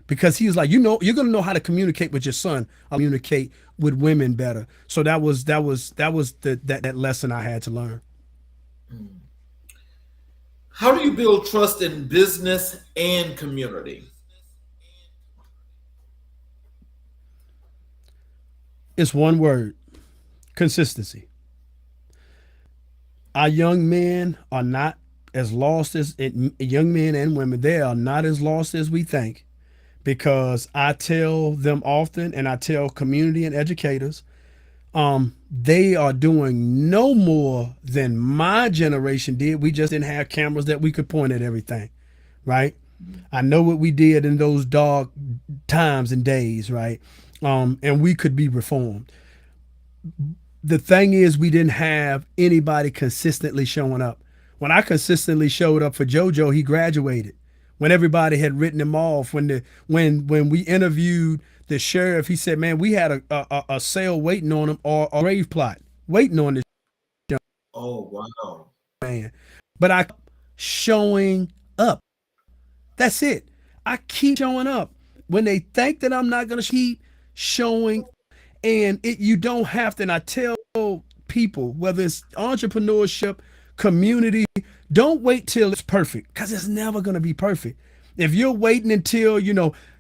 because he was like, you're gonna know how to communicate with your son. I'll communicate with women better. So that was that lesson I had to learn. How do you build trust in business and community? It's one word: consistency. Our young men are not as lost as young men and women. They are not as lost as we think, because I tell them often, and I tell community and educators, they are doing no more than my generation did. We just didn't have cameras that we could point at everything, right? I know what we did in those dark times and days, right? And we could be reformed. The thing is, we didn't have anybody consistently showing up. When I consistently showed up for JoJo, he graduated. When everybody had written him off, when we interviewed the sheriff, he said, "Man, we had a sale waiting on him, or a grave plot waiting on this Oh, wow. man." But I kept showing up. That's it. I keep showing up. When they think that I'm not gonna keep showing, and you don't have to. And I tell people, whether it's entrepreneurship, community, don't wait till it's perfect, because it's never gonna be perfect. If you're waiting until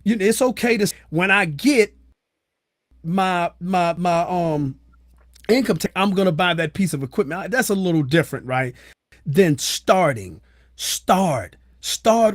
it's okay to, when I get my income tax, I'm gonna buy that piece of equipment. That's a little different, right? Than starting. Start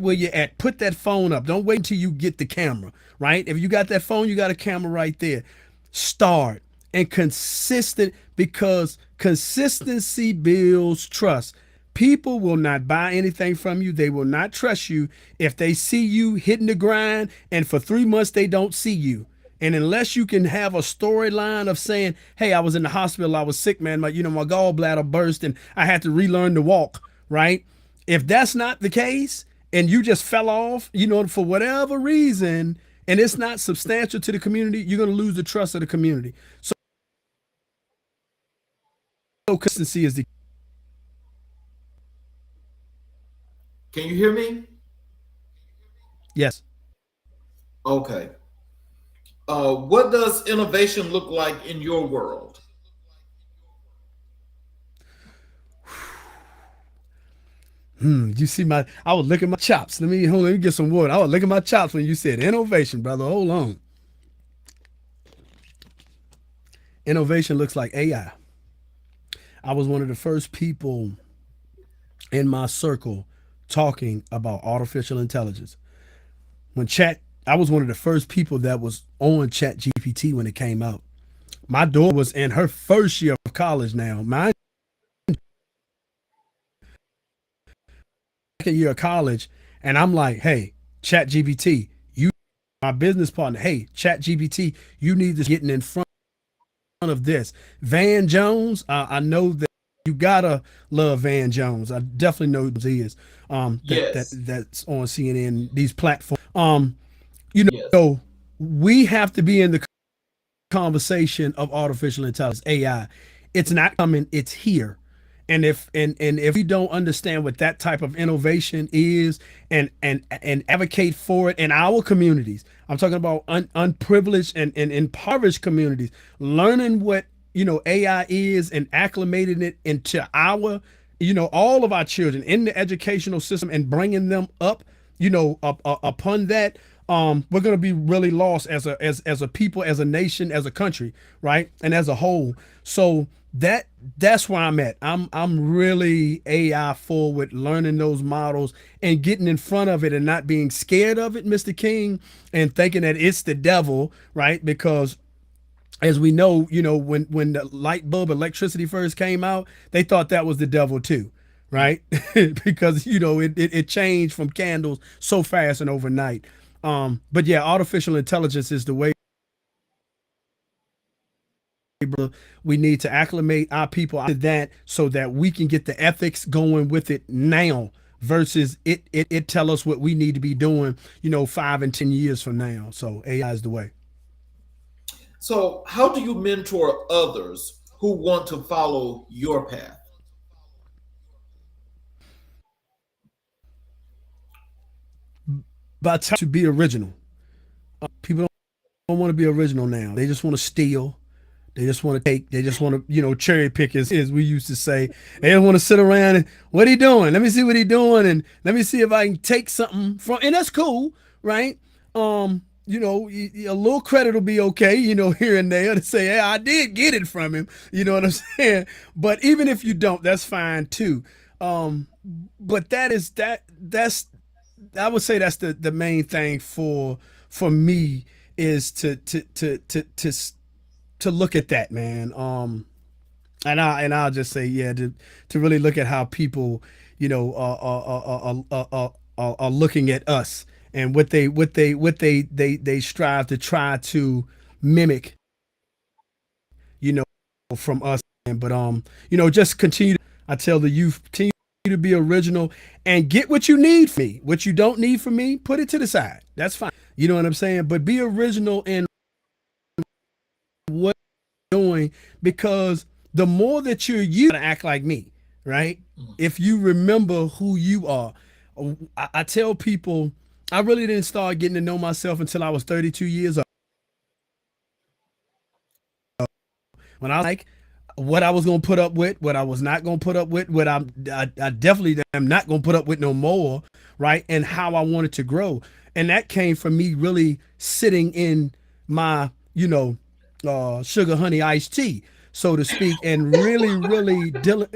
where you're at. Put that phone up. Don't wait until you get the camera, right? If you got that phone, you got a camera right there. Start. And consistent, because consistency builds trust. People will not buy anything from you. They will not trust you if they see you hitting the grind and for 3 months they don't see you. And unless you can have a storyline of saying, "Hey, I was in the hospital, I was sick, man, my gallbladder burst and I had to relearn to walk," right? If that's not the case and you just fell off, for whatever reason, and it's not substantial to the community, you're going to lose the trust of the community. So consistency is the. Can you hear me? Yes. Okay. What does innovation look like in your world? You see I was licking my chops. Let me get some water. I was licking my chops when you said innovation, brother. Hold on. Innovation looks like AI. I was one of the first people in my circle talking about artificial intelligence. I was one of the first people that was on Chat GPT when it came out. My daughter was in her first year of college now. My second year of college, and I'm like, "Hey, Chat GPT, you, my business partner, hey, Chat GPT, you need to get in front of this." Van Jones, I know that you gotta love Van Jones. I definitely know who he is. Yes. That's on CNN, these platforms. Yes. We have to be in the conversation of artificial intelligence, AI. It's not coming, it's here. And if we don't understand what that type of innovation is, and advocate for it in our communities, I'm talking about unprivileged and impoverished communities, learning what AI is and acclimating it into all of our children in the educational system and bringing them up, upon that, we're going to be really lost as a people, as a nation, as a country, right, and as a whole. So that's where I'm at. I'm really AI forward, learning those models and getting in front of it and not being scared of it, Mr. King, and thinking that it's the devil, right? Because as we know, when the light bulb electricity first came out, they thought that was the devil too, right? Because it changed from candles so fast and overnight. But yeah, artificial intelligence is the way we need to acclimate our people to that, so that we can get the ethics going with it now, versus it tell us what we need to be doing 5 and 10 years from now. So AI is the way. So, how do you mentor others who want to follow your path? But to be original. People don't want to be original now. They just want to steal. They just want to take. They just want to, cherry pick, as we used to say. They just want to sit around and, "What he doing? Let me see what he doing, and let me see if I can take something from." And that's cool, right? A little credit will be okay, here and there, to say, "Hey, I did get it from him." You know what I'm saying? But even if you don't, that's fine too. But that's I would say that's the main thing for me, is to look at that, man. I'll just say, yeah, to really look at how people, are looking at us, and what they strive to try to mimic, from us. But just continue. I tell the youth, continue to be original and get what you need from me. What you don't need from me, put it to the side. That's fine. You know what I'm saying? But be original in what you're doing, because the more that you're you to act like me, right? If you remember who you are. I tell people I really didn't start getting to know myself until I was 32 years old. When I was like what I was gonna put up with, what I was not gonna put up with, what I definitely am not gonna put up with no more, right? And how I wanted to grow, and that came from me really sitting in my, sugar honey iced tea, so to speak, and really dealing,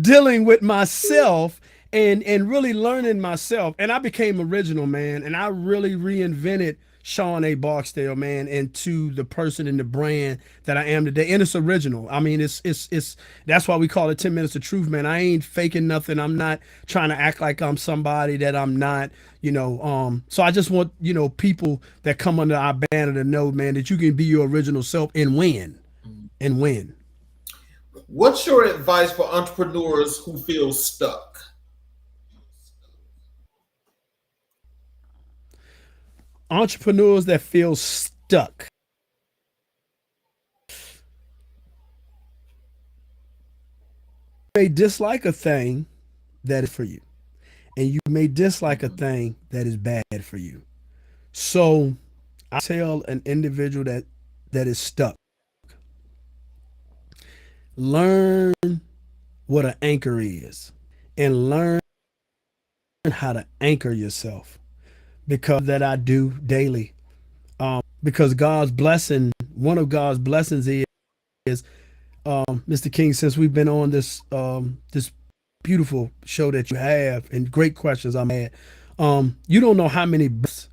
dealing with myself and really learning myself. And I became original, man, and I really reinvented Shawn A. Barksdale, man, into the person and the brand that I am today. And it's original. I mean, it's that's why we call it 10 minutes of truth, man. I ain't faking nothing. I'm not trying to act like I'm somebody that I'm not, So I just want, people that come under our banner to know, man, that you can be your original self and win. And win. What's your advice for entrepreneurs who feel stuck? Entrepreneurs that feel stuck. You may dislike a thing that is for you, and you may dislike a thing that is bad for you. So I tell an individual that is stuck, learn what an anchor is and learn how to anchor yourself, because that I do daily. Because God's blessing, one of God's blessings is Mr. King, since we've been on this beautiful show that you have and great questions I'm at, you don't know how many breaths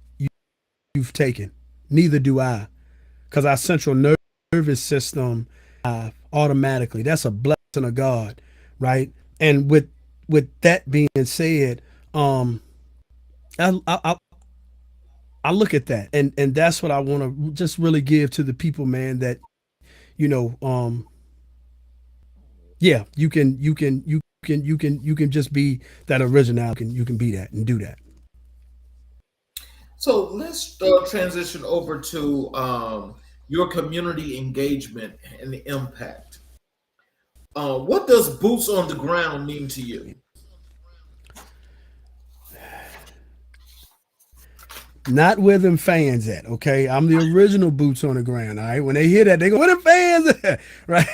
you've taken. Neither do I, because our central nervous system automatically. That's a blessing of God, right? And with that being said, I look at that, and that's what I want to just really give to the people, man. That yeah, you can just be that original. You can be that and do that. So let's transition over to your community engagement and the impact. What does boots on the ground mean to you? Not where them fans at, okay? I'm the original boots on the ground, all right? When they hear that, they go, where the fans at? Right?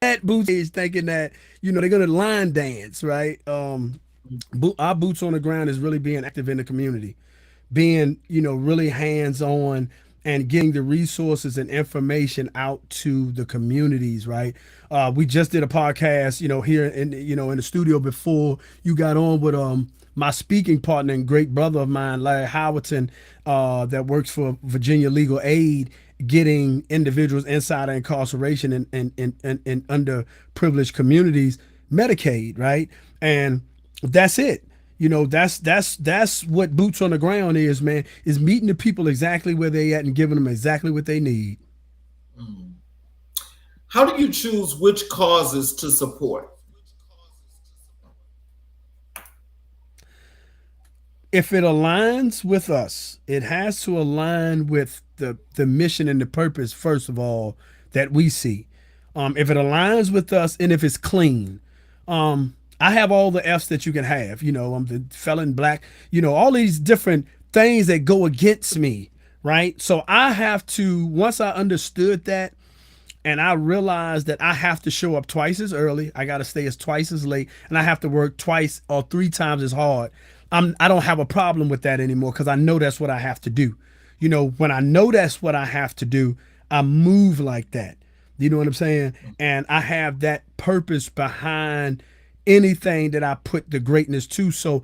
That boots is thinking that, they're going to line dance, right? Our boots on the ground is really being active in the community, being, really hands-on and getting the resources and information out to the communities, right? We just did a podcast, here in the studio before you got on with my speaking partner and great brother of mine, Larry Howerton, that works for Virginia Legal Aid, getting individuals inside of incarceration and underprivileged communities Medicaid, right? And that's it. That's what boots on the ground is, man, is meeting the people exactly where they at and giving them exactly what they need. How do you choose which causes to support? If it aligns with us, it has to align with the mission and the purpose, first of all, that we see. If it aligns with us and if it's clean, I have all the F's that you can have. I'm the felon black, all these different things that go against me, right? So I have to, once I understood that and I realized that I have to show up twice as early, I got to stay twice as late, and I have to work twice or three times as hard. I don't have a problem with that anymore, because I know that's what I have to do. When I know that's what I have to do, I move like that. You know what I'm saying? And I have that purpose behind anything that I put the greatness to. So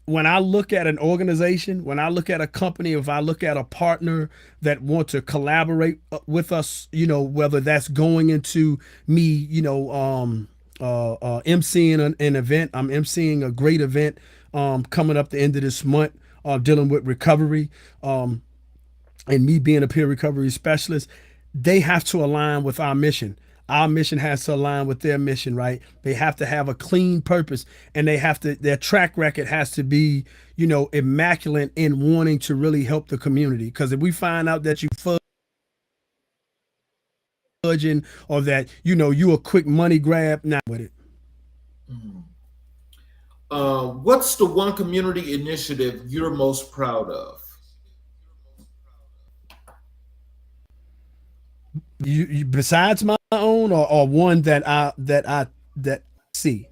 when I look at an organization, when I look at a company, if I look at a partner that want to collaborate with us, whether that's going into me, emceeing an event. I'm emceeing a great event coming up the end of this month, dealing with recovery, and me being a peer recovery specialist. They have to align with our mission. Our mission has to align with their mission, right? They have to have a clean purpose, and they have to, their track record has to be, immaculate in wanting to really help the community. Because if we find out that you fudging, or that, you a quick money grab, not with it. Mhm. What's the one community initiative you're most proud of? You besides my own, or one that see.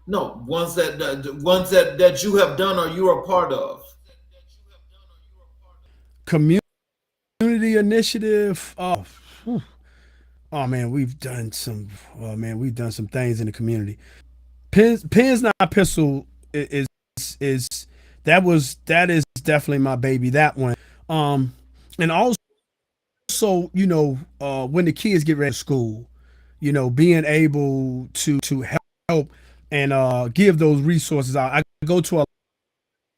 No, ones that you have done or you are part of. Community initiative. Whew. Oh man, we've done some things in the community. Pins not pistol is that is definitely my baby. That one. And also, when the kids get ready to school, being able to help and give those resources out. I go to a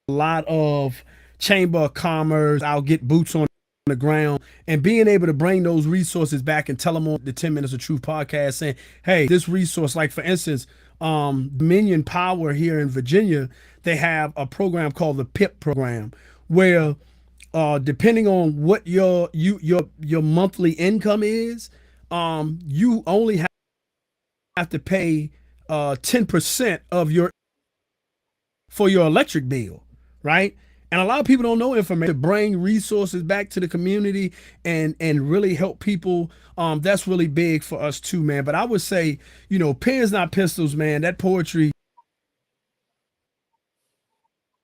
lot of chamber of commerce. I'll get boots on the ground, and being able to bring those resources back and tell them on the 10 Minutes of Truth podcast, saying, hey, this resource, like for instance, Dominion Power here in Virginia, they have a program called the PIP program, where depending on what your monthly income is, you only have to pay 10% of your for your electric bill, right? And a lot of people don't know information to bring resources back to the community and really help people. That's really big for us too, man. But I would say, pens not pistols, man. That poetry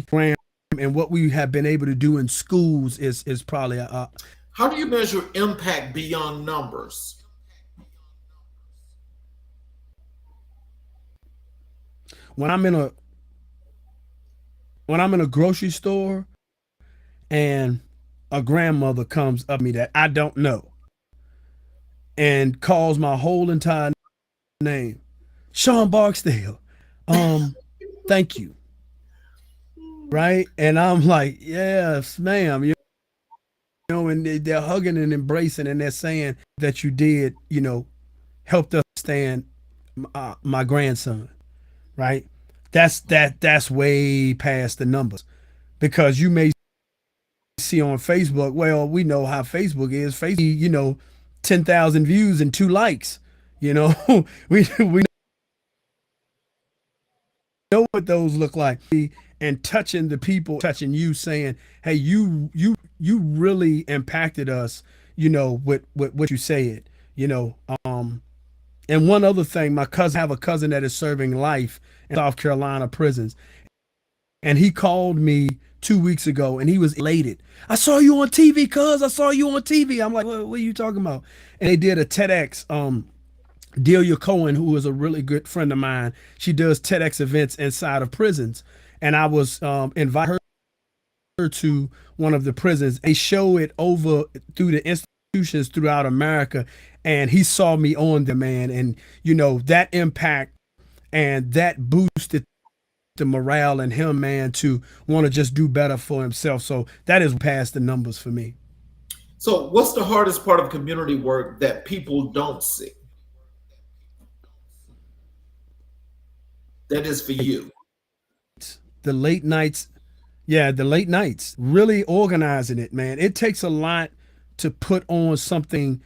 program and what we have been able to do in schools is probably How do you measure impact beyond numbers? when I'm in a when I'm in a grocery store and a grandmother comes up to me that I don't know and calls my whole entire name, Shawn Barksdale. Thank you. Right? And I'm like, yes, ma'am. And they're hugging and embracing, and they're saying that you did, helped us stand my grandson. Right? That's way past the numbers, because you may see on Facebook. Well, we know how Facebook is. Facebook, 10,000 views and 2 likes. We know what those look like. And touching the people, touching you, saying, hey, you really impacted us, with what you said. And one other thing, I have a cousin that is serving life in South Carolina prisons, and he called me 2 weeks ago, and he was elated. I saw you on TV, cuz. I saw you on TV. I'm like, what are you talking about? And they did a TEDx. Delia Cohen, who is a really good friend of mine, she does TEDx events inside of prisons, and I was invited her to one of the prisons. They show it over through the institutions throughout America, and he saw me on the man, and that impact and that boosted the morale in him, man, to want to just do better for himself. So that is past the numbers for me. So, what's the hardest part of community work that people don't see? That is for you. The late nights, yeah, the late nights, really organizing it, man. It takes a lot to put on something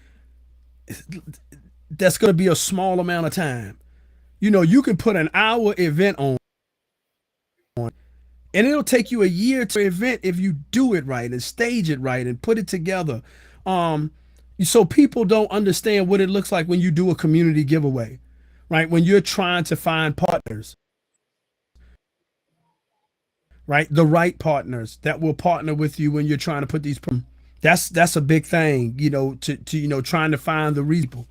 that's going to be a small amount of time. You can put an hour event on, and it'll take you a year to event if you do it right and stage it right and put it together. So people don't understand what it looks like when you do a community giveaway, right? When you're trying to find partners, right? The right partners that will partner with you when you're trying to put these. That's a big thing, to trying to find the people,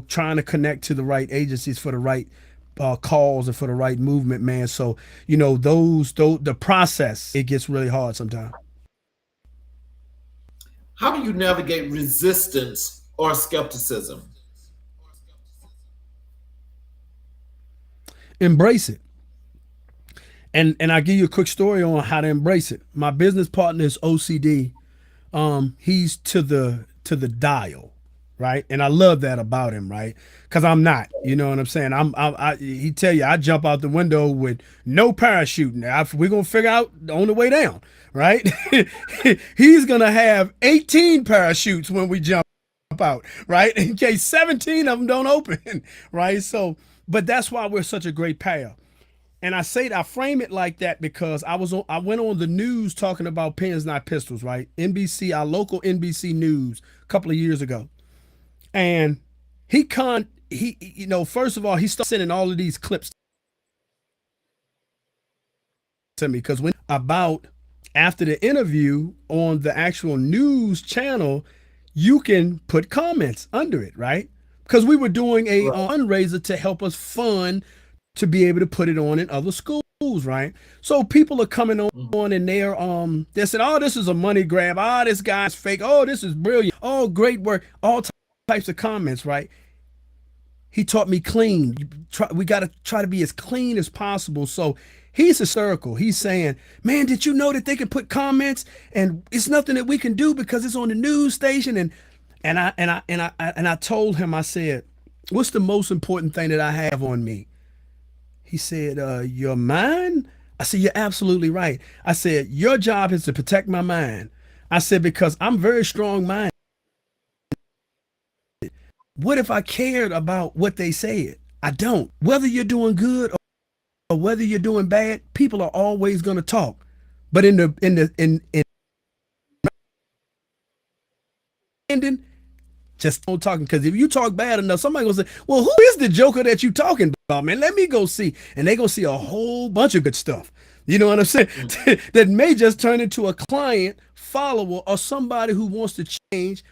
trying to connect to the right agencies for the right cause and for the right movement, man. So, the process, it gets really hard sometimes. How do you navigate resistance or skepticism? Embrace it. And I'll give you a quick story on how to embrace it. My business partner is OCD. He's to the dial. right? And I love that about him, right? Because I'm not, you know what I'm saying? He tell you I jump out the window with no parachute. Now we're gonna figure out on the way down, right? He's gonna have 18 parachutes when we jump out, right? In case 17 of them don't open, right? So, but that's why we're such a great pair. And I frame it like that because I went on the news talking about pens, not pistols, right? NBC, our local NBC News, a couple of years ago, and first of all, he started sending all of these clips to me because when about after the interview on the actual news channel, you can put comments under it, right? Because we were doing a Right. fundraiser to help us fund to be able to put it on in other schools, right? So people are coming on and they're saying, "Oh, this is a money grab. Ah, oh, this guy's fake. Oh, this is brilliant. Oh, great work." All types of comments, right? He taught me clean. We got to try to be as clean as possible. So he's hysterical. He's saying, "Man, did you know that they can put comments and it's nothing that we can do because it's on the news station?" And I told him, I said, "What's the most important thing that I have on me?" He said, "Your mind?" I said, "You're absolutely right." I said, "Your job is to protect my mind." I said, "Because I'm very strong minded. What if I cared about what they said? I don't. Whether you're doing good or whether you're doing bad, people are always going to talk. But in ending, just don't talking. Because if you talk bad enough, somebody gonna say, 'Well, who is the joker that you talking about, man? Let me go see.' And they gonna see a whole bunch of good stuff. You know what I'm saying? That may just turn into a client, follower, or somebody who wants to change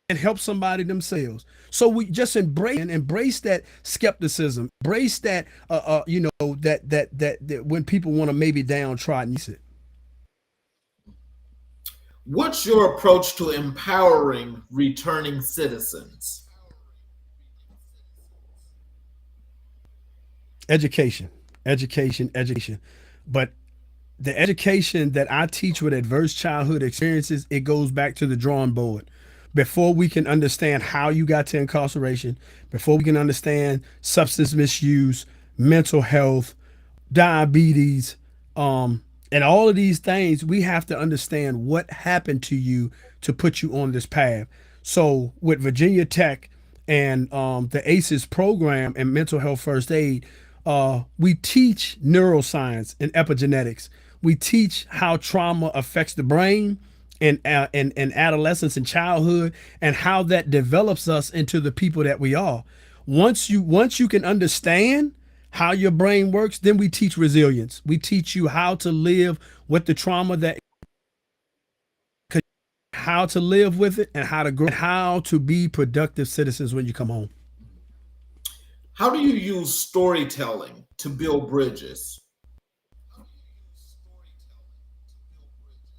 and help somebody themselves. So we just embrace that skepticism, embrace that that when people want to maybe downtrodden. What's your approach to empowering returning citizens? Education, education. But the education that I teach with adverse childhood experiences, it goes back to the drawing board. Before we can understand how you got to incarceration, before we can understand substance misuse, mental health, diabetes, and all of these things, we have to understand what happened to you to put you on this path. So with Virginia Tech and the ACEs program and mental health first aid, we teach neuroscience and epigenetics. We teach how trauma affects the brain in adolescence and childhood, and how that develops us into the people that we are. Once you can understand how your brain works, then we teach resilience. We teach you how to live with the trauma, that how to live with it, and how to grow, how to be productive citizens when you come home. How do you use storytelling to build bridges?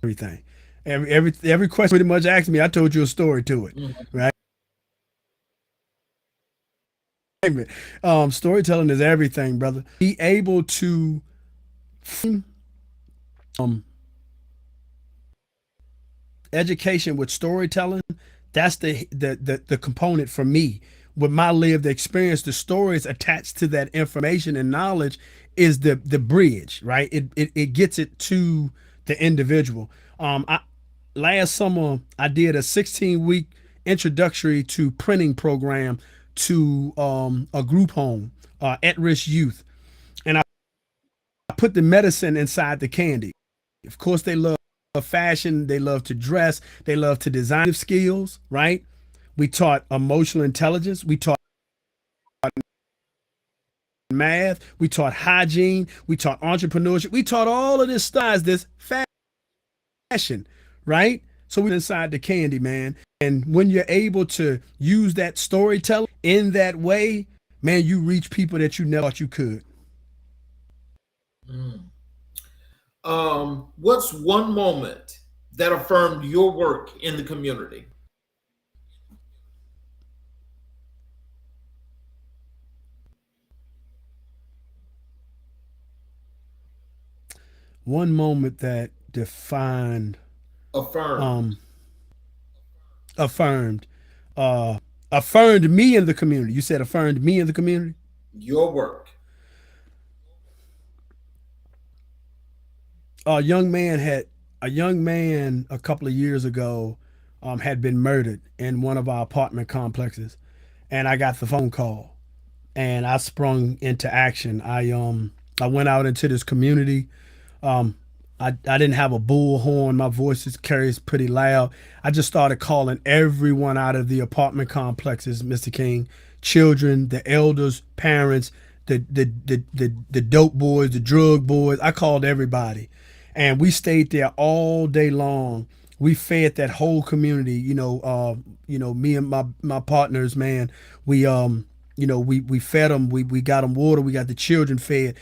Everything. Every question pretty much asked me, I told you a story to it, right? Storytelling is everything, brother. Be able to um education with storytelling, that's the component for me. With my lived experience, the stories attached to that information and knowledge is the bridge, right? It gets it to the individual. Last summer I did a 16-week introductory to printing program to a group home, at-risk youth, and I put the medicine inside the candy. Of course, they love fashion, they love to dress, they love to design skills, right? We taught emotional intelligence, we taught math, we taught hygiene, we taught entrepreneurship, we taught all of this stuff, this fashion, right? So we're inside the candy, man. And when you're able to use that storytelling in that way, man, you reach people that you never thought you could. What's one moment that affirmed your work in the community? One moment that defined, Affirmed. affirmed. uh, affirmed me in the community. You said affirmed me in the community. Your work. A young man had a young man a couple of years ago had been murdered in one of our apartment complexes, and I got the phone call, and I sprung into action. I went out into this community. Um, I didn't have a bullhorn. My voice is carries pretty loud. I just started calling everyone out of the apartment complexes, Mr. King, children, the elders, parents, the dope boys, the drug boys. I called everybody, and we stayed there all day long. We fed that whole community. Me and my partners, man. We fed them. We got them water. We got the children fed.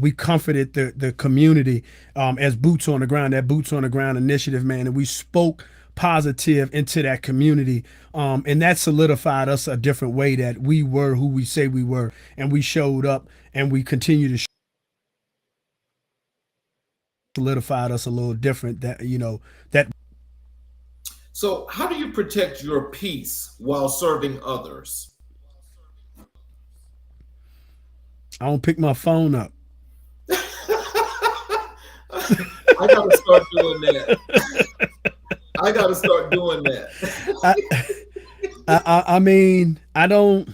We comforted the community as boots on the ground. That boots on the ground initiative, man, and we spoke positive into that community, and that solidified us a different way that we were who we say we were, and we showed up, and we continue to solidified us a little different. That. So, how do you protect your peace while serving others? I don't pick my phone up. I gotta start doing that. I gotta start doing that. I mean, I don't.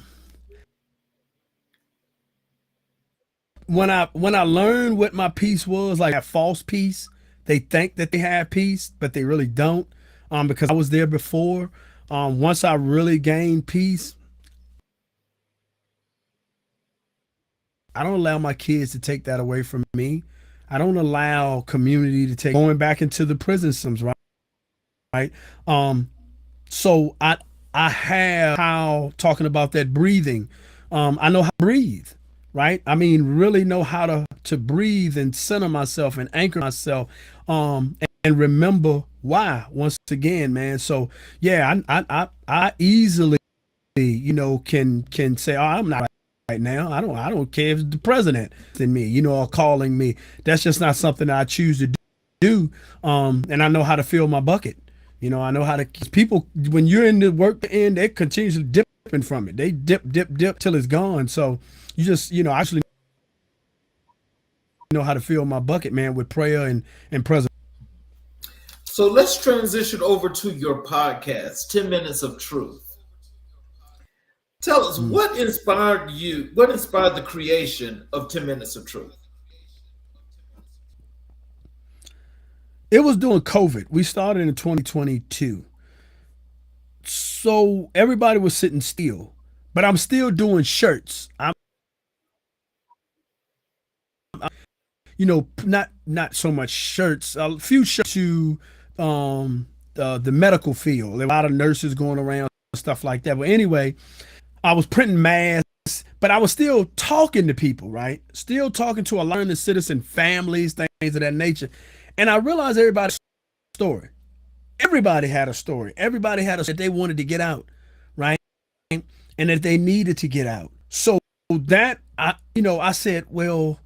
When I learned what my peace was, like that false peace, they think that they have peace, but they really don't. Because I was there before. Once I really gained peace, I don't allow my kids to take that away from me. I don't allow community to take going back into the prison systems, right? So I have how talking about that breathing. I know how to breathe, right? I mean, really know how to breathe and center myself and anchor myself, and remember why once again, man. So yeah, I easily, can say, oh, I'm not right now. I don't care if the president than me, or calling me. That's just not something I choose to do. And I know how to fill my bucket. I know how to people when you're in the work end, they continuously dipping from it. They dip till it's gone. So you just, actually know how to fill my bucket, man, with prayer and presence. So let's transition over to your podcast, 10 Minutes of Truth. Tell us what inspired you, what inspired the creation of 10 Minutes of Truth? It was during COVID. We started in 2022. So everybody was sitting still, but I'm still doing shirts. Not so much shirts, a few shirts to the medical field. There were a lot of nurses going around, stuff like that. But anyway, I was printing masks, but I was still talking to people, right? Still talking to a learning citizen, families, things of that nature. And I realized everybody's story. Everybody had a story. Everybody had a story that they wanted to get out, right? And that they needed to get out. So that I said, well,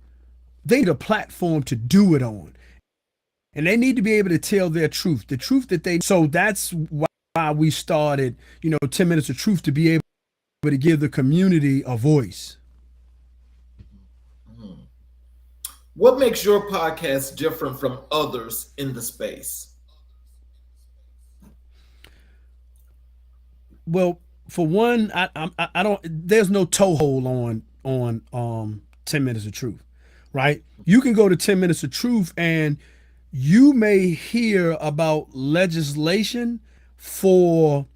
they need a platform to do it on. And they need to be able to tell their truth, the truth that they. So that's why we started, 10 Minutes of Truth, to be able to give the community a voice. What makes your podcast different from others in the space? Well, for one, I don't. There's no toehold on 10 Minutes of Truth, right? You can go to 10 Minutes of Truth and you may hear about legislation for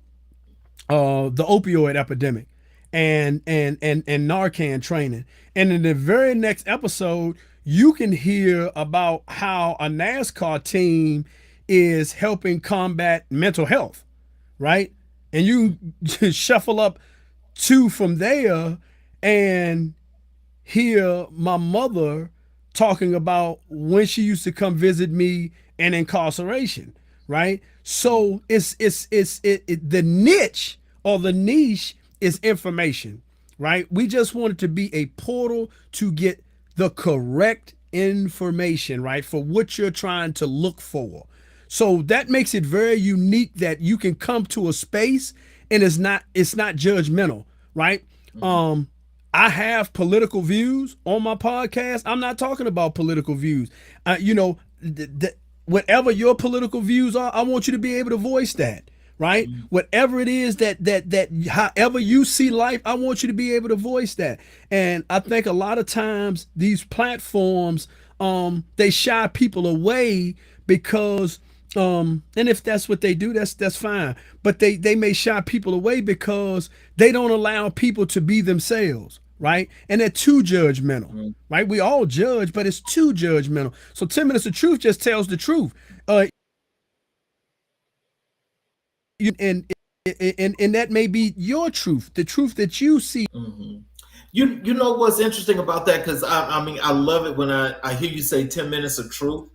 the opioid epidemic and Narcan training, and in the very next episode, you can hear about how a NASCAR team is helping combat mental health, right? And you shuffle up two from there and hear my mother talking about when she used to come visit me and incarceration, right? So it's the niche or the niche is information, right? We just want it to be a portal to get the correct information, right, for what you're trying to look for. So that makes it very unique that you can come to a space and it's not judgmental, right? I have political views on my podcast. I'm not talking about political views. Whatever your political views are, I want you to be able to voice that, right? Whatever it is that however you see life, I want you to be able to voice that. And I think a lot of times these platforms, they shy people away because and if that's what they do, that's fine. But they may shy people away because they don't allow people to be themselves, right? And they're too judgmental, right? We all judge, but it's too judgmental. So 10 Minutes of Truth just tells the truth. And that may be your truth, the truth that you see. You know what's interesting about that? Because I mean, I love it when I hear you say 10 minutes of truth.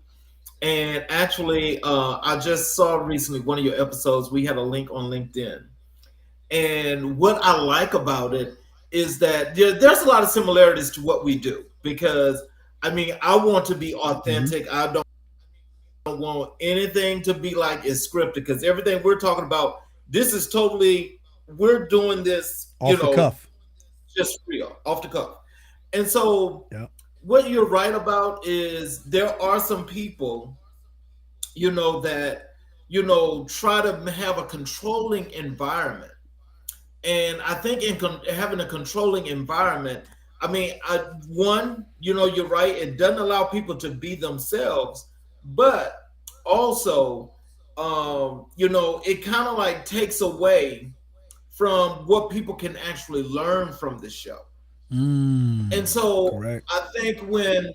And actually, I just saw recently one of your episodes. We had a link on LinkedIn. And what I like about it is that there's a lot of similarities to what we do. Because, I mean, I want to be authentic. I don't want anything to be like it's scripted. Because everything we're talking about, this is totally, we're doing this, off the cuff. Just real, off the cuff. And so what you're right about is there are some people, that, try to have a controlling environment. And I think in having a controlling environment, I mean, you're right. It doesn't allow people to be themselves, but also, it kind of like takes away from what people can actually learn from the show. And so correct. I think when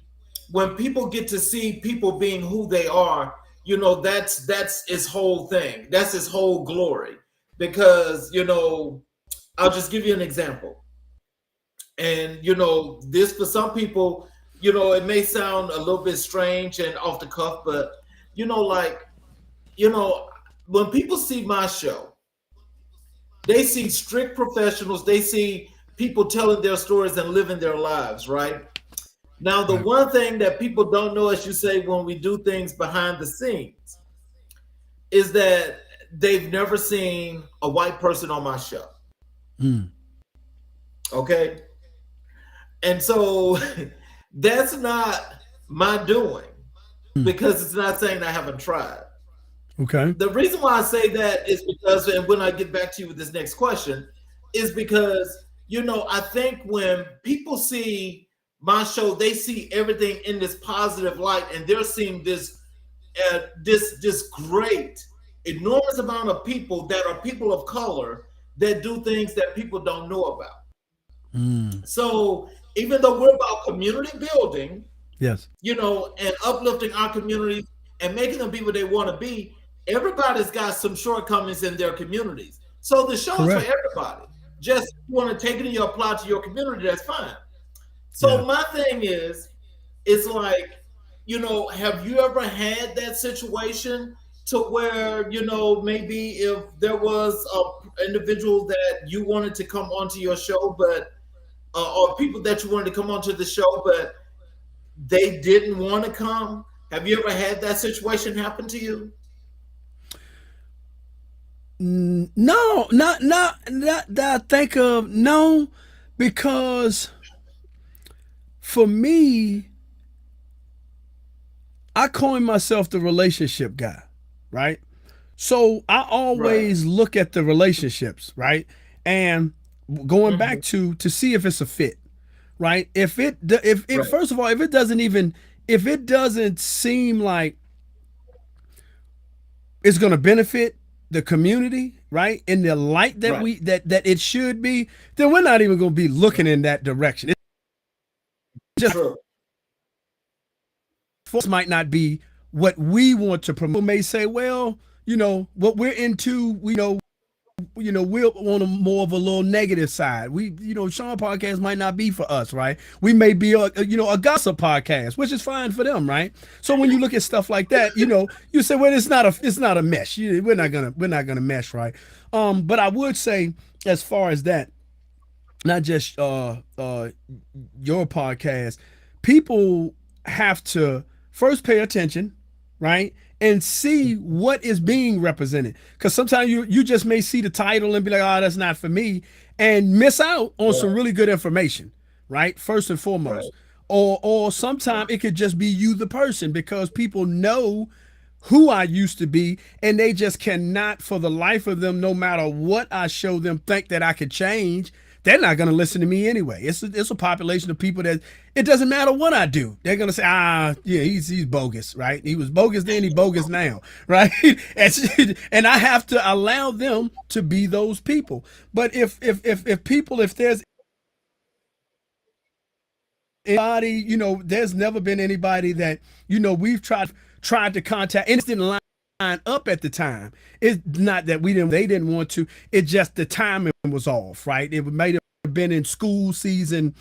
people get to see people being who they are, that's his whole thing. That's his whole glory. Because, I'll just give you an example. And, this for some people, it may sound a little bit strange and off the cuff, but, when people see my show, they see strict professionals. They see people telling their stories and living their lives, right? Now, the one thing that people don't know, as you say, when we do things behind the scenes, is that they've never seen a white person on my show. Okay? And so that's not my doing, because it's not saying I haven't tried. Okay. The reason why I say that is because, and when I get back to you with this next question, is because, I think when people see my show, they see everything in this positive light, and they're seeing this great, enormous amount of people that are people of color that do things that people don't know about. So even though we're about community building, yes, and uplifting our communities and making them be what they want to be, everybody's got some shortcomings in their communities. So the show is for everybody. Just if you want to take it and you apply to your community, that's fine. So my thing is, it's like, have you ever had that situation to where, maybe if there was an individual that you wanted to come onto your show, but or people that you wanted to come onto the show, but they didn't want to come? Have you ever had that situation happen to you? No, not that I think of. No, because for me, I coin myself the relationship guy, right? So I always look at the relationships, right? And going back to see if it's a fit, right? If first of all, if it doesn't seem like it's going to benefit the community, right, in the light that that it should be, then we're not even going to be looking in that direction. It's just might not be what we want to promote. People may say, well, what we're into, we're on more of a little negative side. Shawn podcast might not be for us, right? We may be a gossip podcast, which is fine for them, right? So when you look at stuff like that, you say, well, it's not a mesh. We're not gonna mesh, right? But I would say, as far as that, not just your podcast, people have to first pay attention, right? and see what is being represented. Because sometimes you just may see the title and be like, oh, that's not for me, and miss out on some Right. really good information, right? First and foremost. Right. Or sometimes it could just be you, the person, because people know who I used to be, and they just cannot, for the life of them, no matter what I show them, think that I could change. They're not going to listen to me anyway. It's a population of people that it doesn't matter what I do. They're going to say, yeah, he's bogus, right? He was bogus then, he bogus now, right? And I have to allow them to be those people. But if there's anybody, there's never been anybody that, we've tried to contact and it didn't line up at the time. It's not that they didn't want to. It just the timing was off, right? It might have been in school season,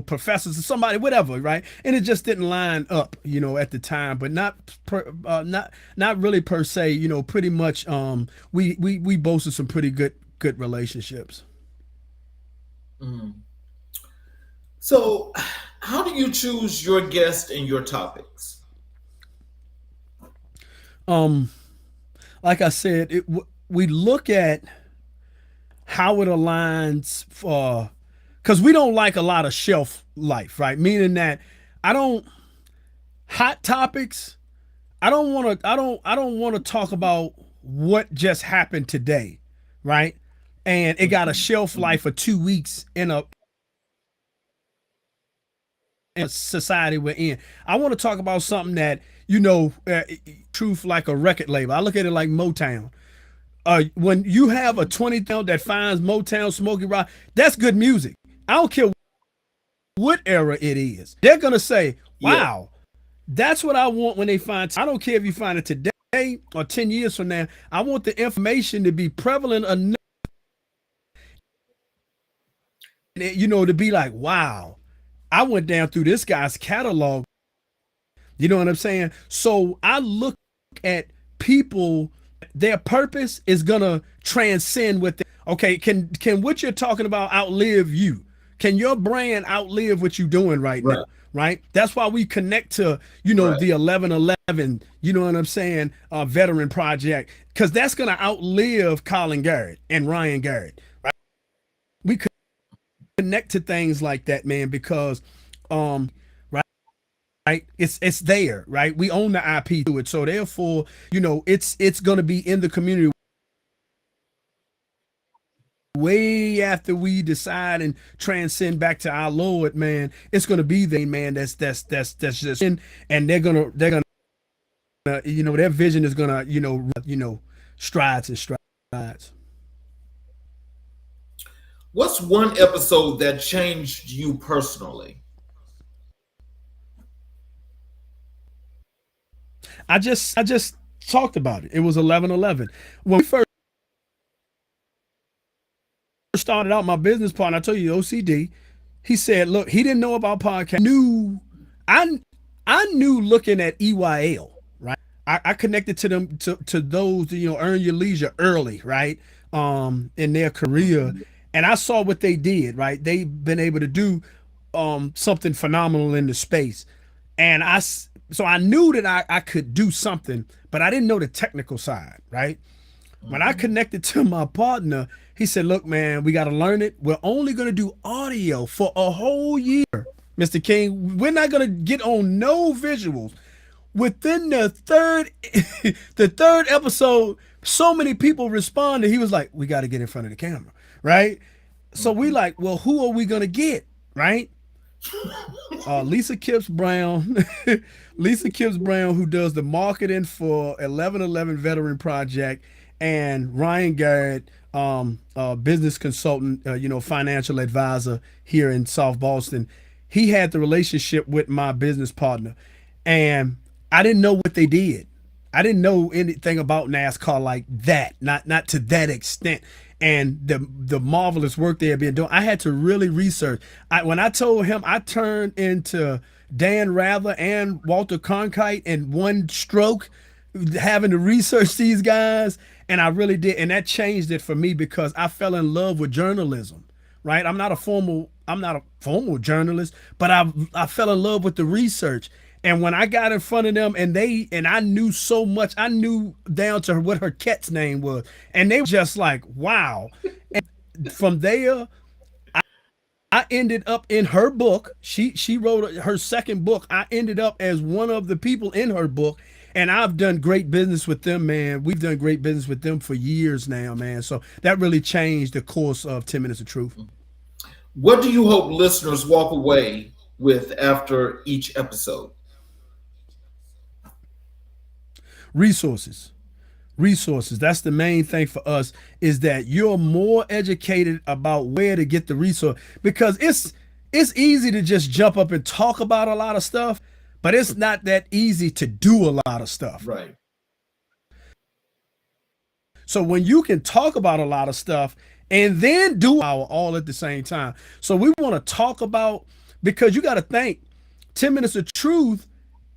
professors or somebody, whatever, right? And it just didn't line up, at the time. But not really per se, pretty much. We boasted some pretty good relationships. Mm. So, how do you choose your guests and your topics? Like I said, we look at how it aligns for, because we don't like a lot of shelf life, right? Meaning that I don't hot topics. I don't want to talk about what just happened today, right? And it got a shelf life for 2 weeks in a society we're in. I want to talk about something that truth, like a record label. I look at it like Motown. When you have a 20 that finds Motown, Smokey Rock, that's good music. I don't care what era it is. They're gonna say, "Wow, that's what I want." When they find, I don't care if you find it today or 10 years from now. I want the information to be prevalent enough, to be like, "Wow, I went down through this guy's catalog." You know what I'm saying? So I look at people, their purpose is gonna transcend with it. Okay, can what you're talking about outlive you? Can your brand outlive what you're doing right now? Right? That's why we connect to, the 1111, you know what I'm saying, veteran project, because that's gonna outlive Colin Garrett and Ryan Garrett. Right? We connect to things like that, man, because right, it's there, right? We own the IP to it, so therefore, it's gonna be in the community way after we decide and transcend back to our Lord, man. It's gonna be the man that's just in, and they're gonna their vision is gonna strides and strides. What's one episode that changed you personally? I just talked about it. It was 11/11 when we first started out. My business partner, I told you, OCD, he said, look, he didn't know about podcast. I knew looking at EYL, right? I connected to them, to those, earn your leisure early, right? In their career. And I saw what they did, right? They've been able to do something phenomenal in the space. And so I knew that I could do something, but I didn't know the technical side, right? When I connected to my partner, he said, look, man, we got to learn it. We're only going to do audio for a whole year, Mr. King. We're not going to get on no visuals. Within the third episode, so many people responded. He was like, we got to get in front of the camera, right? So we like, well, who are we going to get, right? Lisa Kipps Brown, who does the marketing for 1111 Veteran Project, and Ryan Garrett, business consultant, financial advisor here in South Boston. He had the relationship with my business partner, and I didn't know what they did. I didn't know anything about NASCAR like that, not to that extent. And the marvelous work they had been doing, I had to really research. When I told him, I turned into Dan Rather and Walter Cronkite in one stroke, having to research these guys, and I really did, and that changed it for me because I fell in love with journalism. Right? I'm not a formal journalist, but I fell in love with the research. And when I got in front of them and I knew so much, I knew down to what her cat's name was. And they were just like, wow. And from there, I ended up in her book. She wrote her second book. I ended up as one of the people in her book. And I've done great business with them, man. We've done great business with them for years now, man. So that really changed the course of 10 Minutes of Truth. What do you hope listeners walk away with after each episode? Resources. That's the main thing for us, is that you're more educated about where to get the resource, because it's easy to just jump up and talk about a lot of stuff, but it's not that easy to do a lot of stuff. Right. So when you can talk about a lot of stuff and then do all at the same time. So we want to talk about, because you got to think 10 Minutes of Truth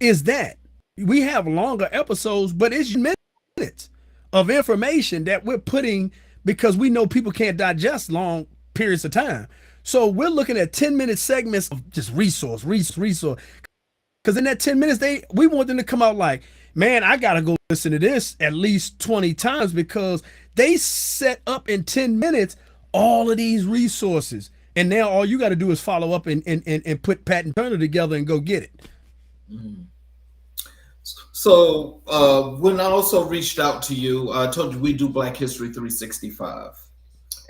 is that. We have longer episodes, but it's minutes of information that we're putting, because we know people can't digest long periods of time. So we're looking at 10-minute segments of just resource. Because in that 10 minutes, we want them to come out like, man, I got to go listen to this at least 20 times, because they set up in 10 minutes all of these resources. And now all you got to do is follow up and put Pat and Turner together and go get it. Mm-hmm. So when I also reached out to you, I told you we do Black History 365.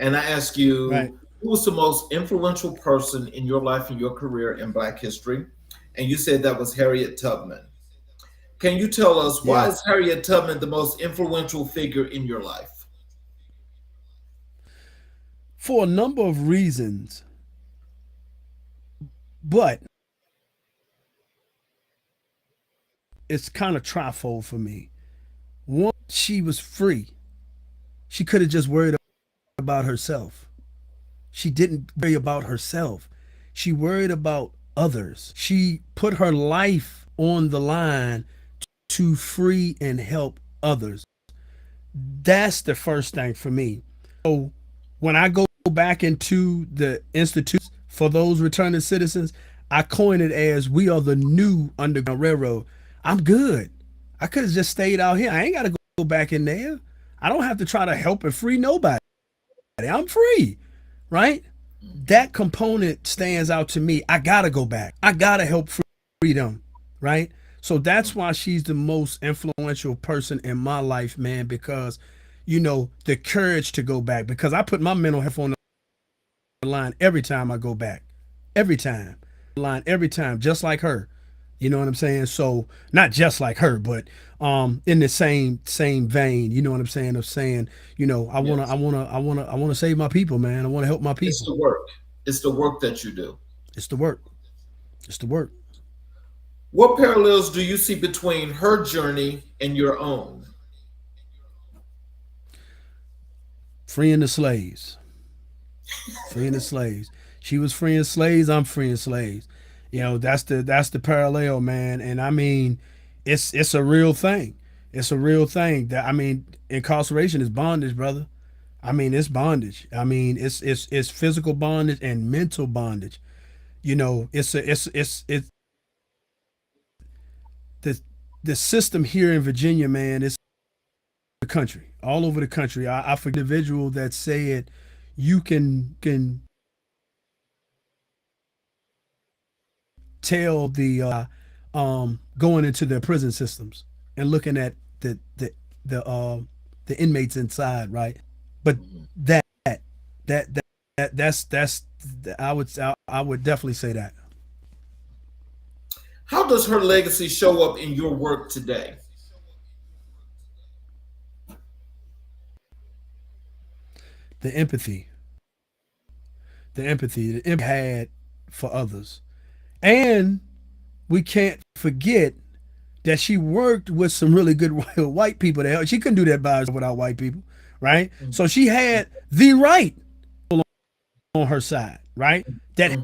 And I asked you, right, who was the most influential person in your life and your career in Black history? And you said that was Harriet Tubman. Can you tell us, why is Harriet Tubman the most influential figure in your life? For a number of reasons. But it's kind of trifold for me. One, she was free. She could have just worried about herself. She didn't worry about herself. She worried about others. She put her life on the line to free and help others. That's the first thing for me. So when I go back into the institutes for those returning citizens, I coin it as, we are the new Underground Railroad. I'm good. I could have just stayed out here. I ain't got to go back in there. I don't have to try to help and free nobody. I'm free, right? That component stands out to me. I got to go back. I got to help free them, right? So that's why she's the most influential person in my life, man, because, you know, the courage to go back, because I put my mental health on the line every time I go back. Every time. Every time, just like her. You know what I'm saying? So not just like her, but in the same vein, you know what I'm saying? Of saying, you know, I wanna save my people, man. I want to help my people. It's the work. It's the work that you do. It's the work. It's the work. What parallels do you see between her journey and your own? Freeing the slaves. Freeing the slaves. She was freeing slaves. I'm freeing slaves. You know, that's the parallel, man. And I mean, it's a real thing. It's a real thing. That, I mean, incarceration is bondage, brother. I mean, it's bondage. I mean, it's physical bondage and mental bondage. You know, it's the system here in Virginia, man. It's the country, all over the country. I forget the individual that said you can tell the going into their prison systems and looking at the inmates inside, right? But that's I would definitely say that. How does her legacy show up in your work today? The empathy had for others. And we can't forget that she worked with some really good white people to help. She couldn't do that by herself without white people, right? Mm-hmm. So she had the right on her side, right? That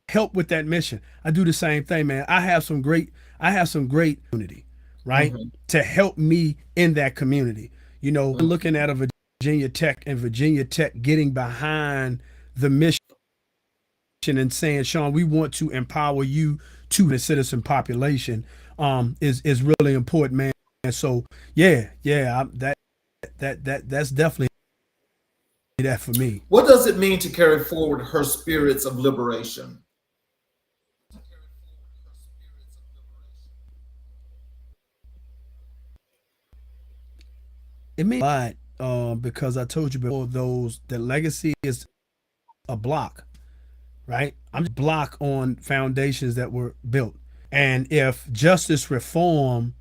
help with that mission. I do the same thing, man. I have some great community, right? Mm-hmm. To help me in that community. You know, mm-hmm. Looking at a Virginia Tech and Virginia Tech getting behind the mission and saying, Shawn, we want to empower you to the citizen population is really important, man. And so that's definitely that for me. What does it mean to carry forward her spirits of liberation? It means a lot because I told you before, those the legacy is a block, right? I'm just block on foundations that were built. And if justice reform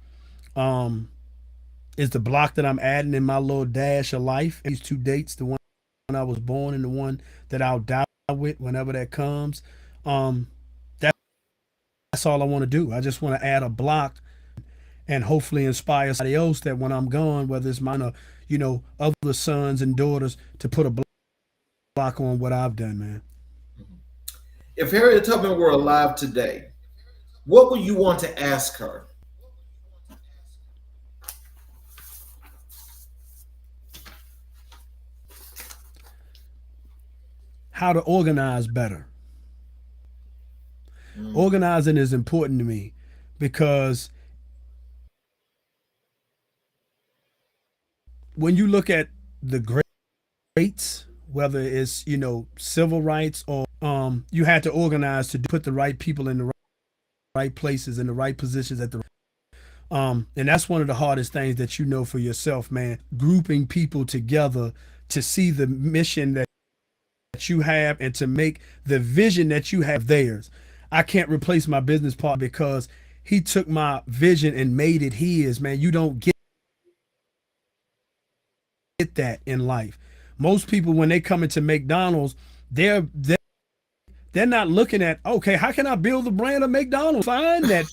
is the block that I'm adding in my little dash of life, these two dates, the one I was born and the one that I'll die with whenever that comes, um, that's all I want to do. I just want to add a block and hopefully inspire somebody else that when I'm gone, whether it's mine or, other sons and daughters, to put a block on what I've done, man. If Harriet Tubman were alive today, what would you want to ask her? How to organize better. Organizing is important to me because when you look at the greats, whether it's civil rights or you had to organize to put the right people in the right places in the right positions at the and that's one of the hardest things that for yourself, man. Grouping people together to see the mission that you have and to make the vision that you have theirs. I can't replace my business partner because he took my vision and made it his, man. You don't get that in life. Most people, when they come into McDonald's, they're not looking at, okay, how can I build the brand of McDonald's? Find that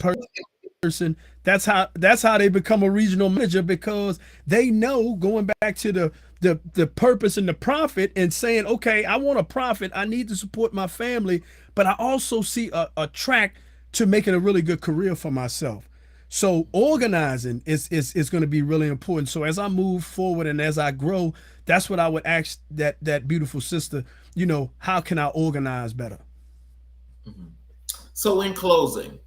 person. That's how they become a regional manager, because they know, going back to the purpose and the profit, and saying, okay, I want a profit, I need to support my family, but I also see a track to making a really good career for myself. So organizing is going to be really important. So as I move forward and as I grow, that's what I would ask that beautiful sister, how can I organize better? So in closing,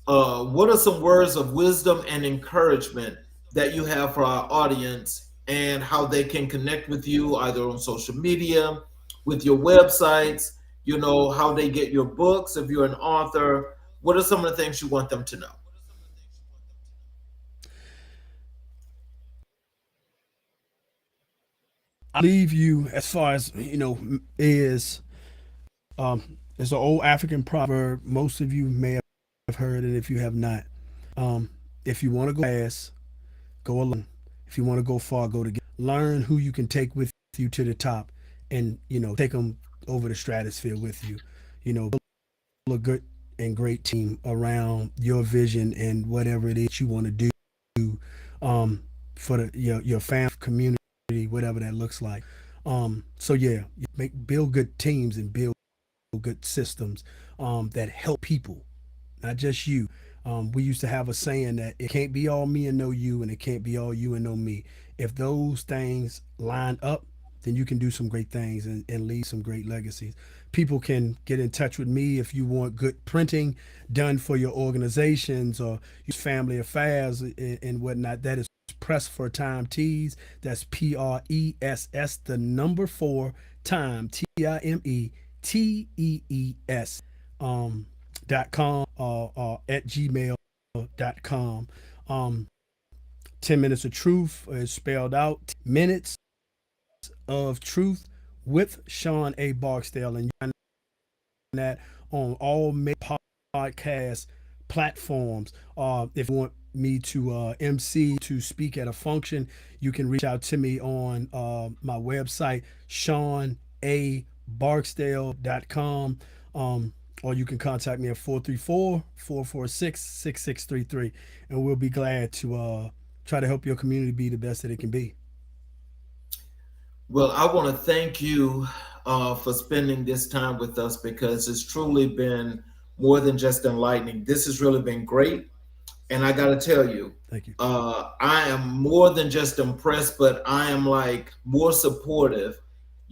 what are some words of wisdom and encouragement that you have for our audience, and how they can connect with you either on social media, with your websites, how they get your books, if you're an author? What are some of the things you want them to know? I leave you as far as, is it's an old African proverb. Most of you may have heard it if you have not. If you want to go fast, go alone. If you want to go far, go together. Learn who you can take with you to the top, and take them over the stratosphere with you. Build a good and great team around your vision and whatever it is you want to do for your family, community, whatever that looks like. So yeah, build good teams and build good systems that help people, not just you. We used to have a saying that it can't be all me and no you, and it can't be all you and no me. If those things line up, then you can do some great things and leave some great legacies. People can get in touch with me if you want good printing done for your organizations or your family affairs and whatnot. That is Press for Time Tees. That's PRESS, the number 4 time, TIMETEES .com or at gmail.com. 10 Minutes of Truth is spelled out. Minutes of Truth with Shawn A. Barksdale, and you find that on all podcast platforms. If you want me to MC, to speak at a function, you can reach out to me on my website, ShawnABarksdale.com. Or you can contact me at 434-446-6633, and we'll be glad to try to help your community be the best that it can be. Well, I want to thank you for spending this time with us, because it's truly been more than just enlightening. This has really been great. And I got to tell you, thank you. I am more than just impressed, but I am more supportive,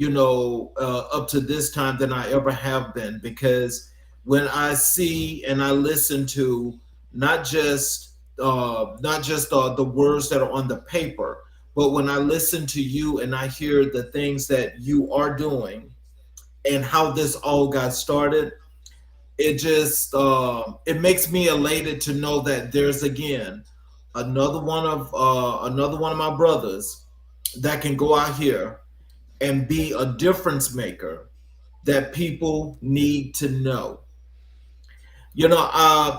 up to this time than I ever have been, because when I see and I listen to not just the words that are on the paper, but when I listen to you and I hear the things that you are doing and how this all got started, it just it makes me elated to know that there's again another one of my brothers that can go out here and be a difference maker that people need to know. You know,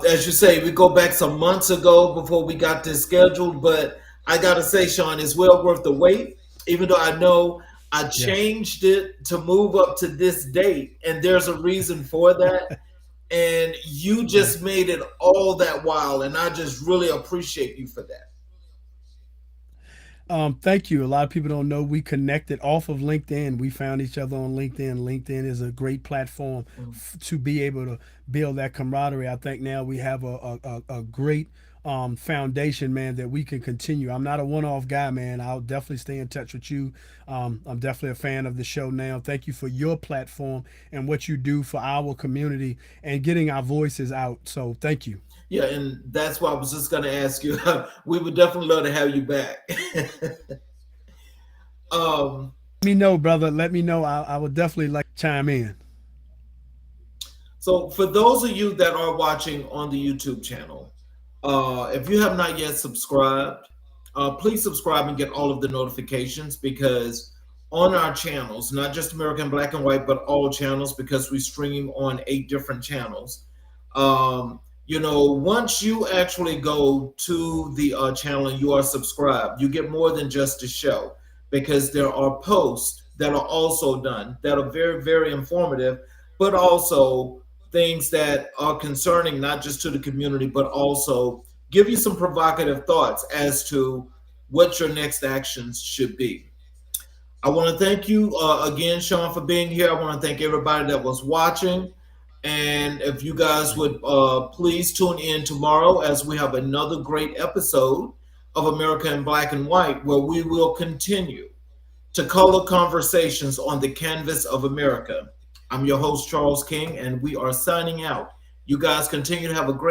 as you say, we go back some months ago before we got this scheduled, but I gotta say, Shawn, it's well worth the wait. Even though I know I Yes. changed it to move up to this date, and there's a reason for that. And you Yeah. just made it all that while, and I just really appreciate you for that. Thank you. A lot of people don't know we connected off of LinkedIn. We found each other on LinkedIn. LinkedIn is a great platform to be able to build that camaraderie. I think now we have a great foundation, man, that we can continue. I'm not a one-off guy, man. I'll definitely stay in touch with you. I'm definitely a fan of the show now. Thank you for your platform and what you do for our community and getting our voices out. So thank you. Yeah, and that's why I was just going to ask you. We would definitely love to have you back. um, Let me know, brother. Let me know. I would definitely like to chime in. so, for those of you that are watching on the YouTube channel, if you have not yet subscribed, please subscribe and get all of the notifications because on our channels, not just American Black and White, but all channels, because we stream on 8 different channels. You know, once you actually go to the channel and you are subscribed, you get more than just a show because there are posts that are also done that are very, very informative, but also things that are concerning not just to the community, but also give you some provocative thoughts as to what your next actions should be. I want to thank you again, Shawn, for being here. I want to thank everybody that was watching. And if you guys would please tune in tomorrow as we have another great episode of America in Black and White, where we will continue to color conversations on the canvas of America. I'm your host, Charles King, and we are signing out. You guys continue to have a great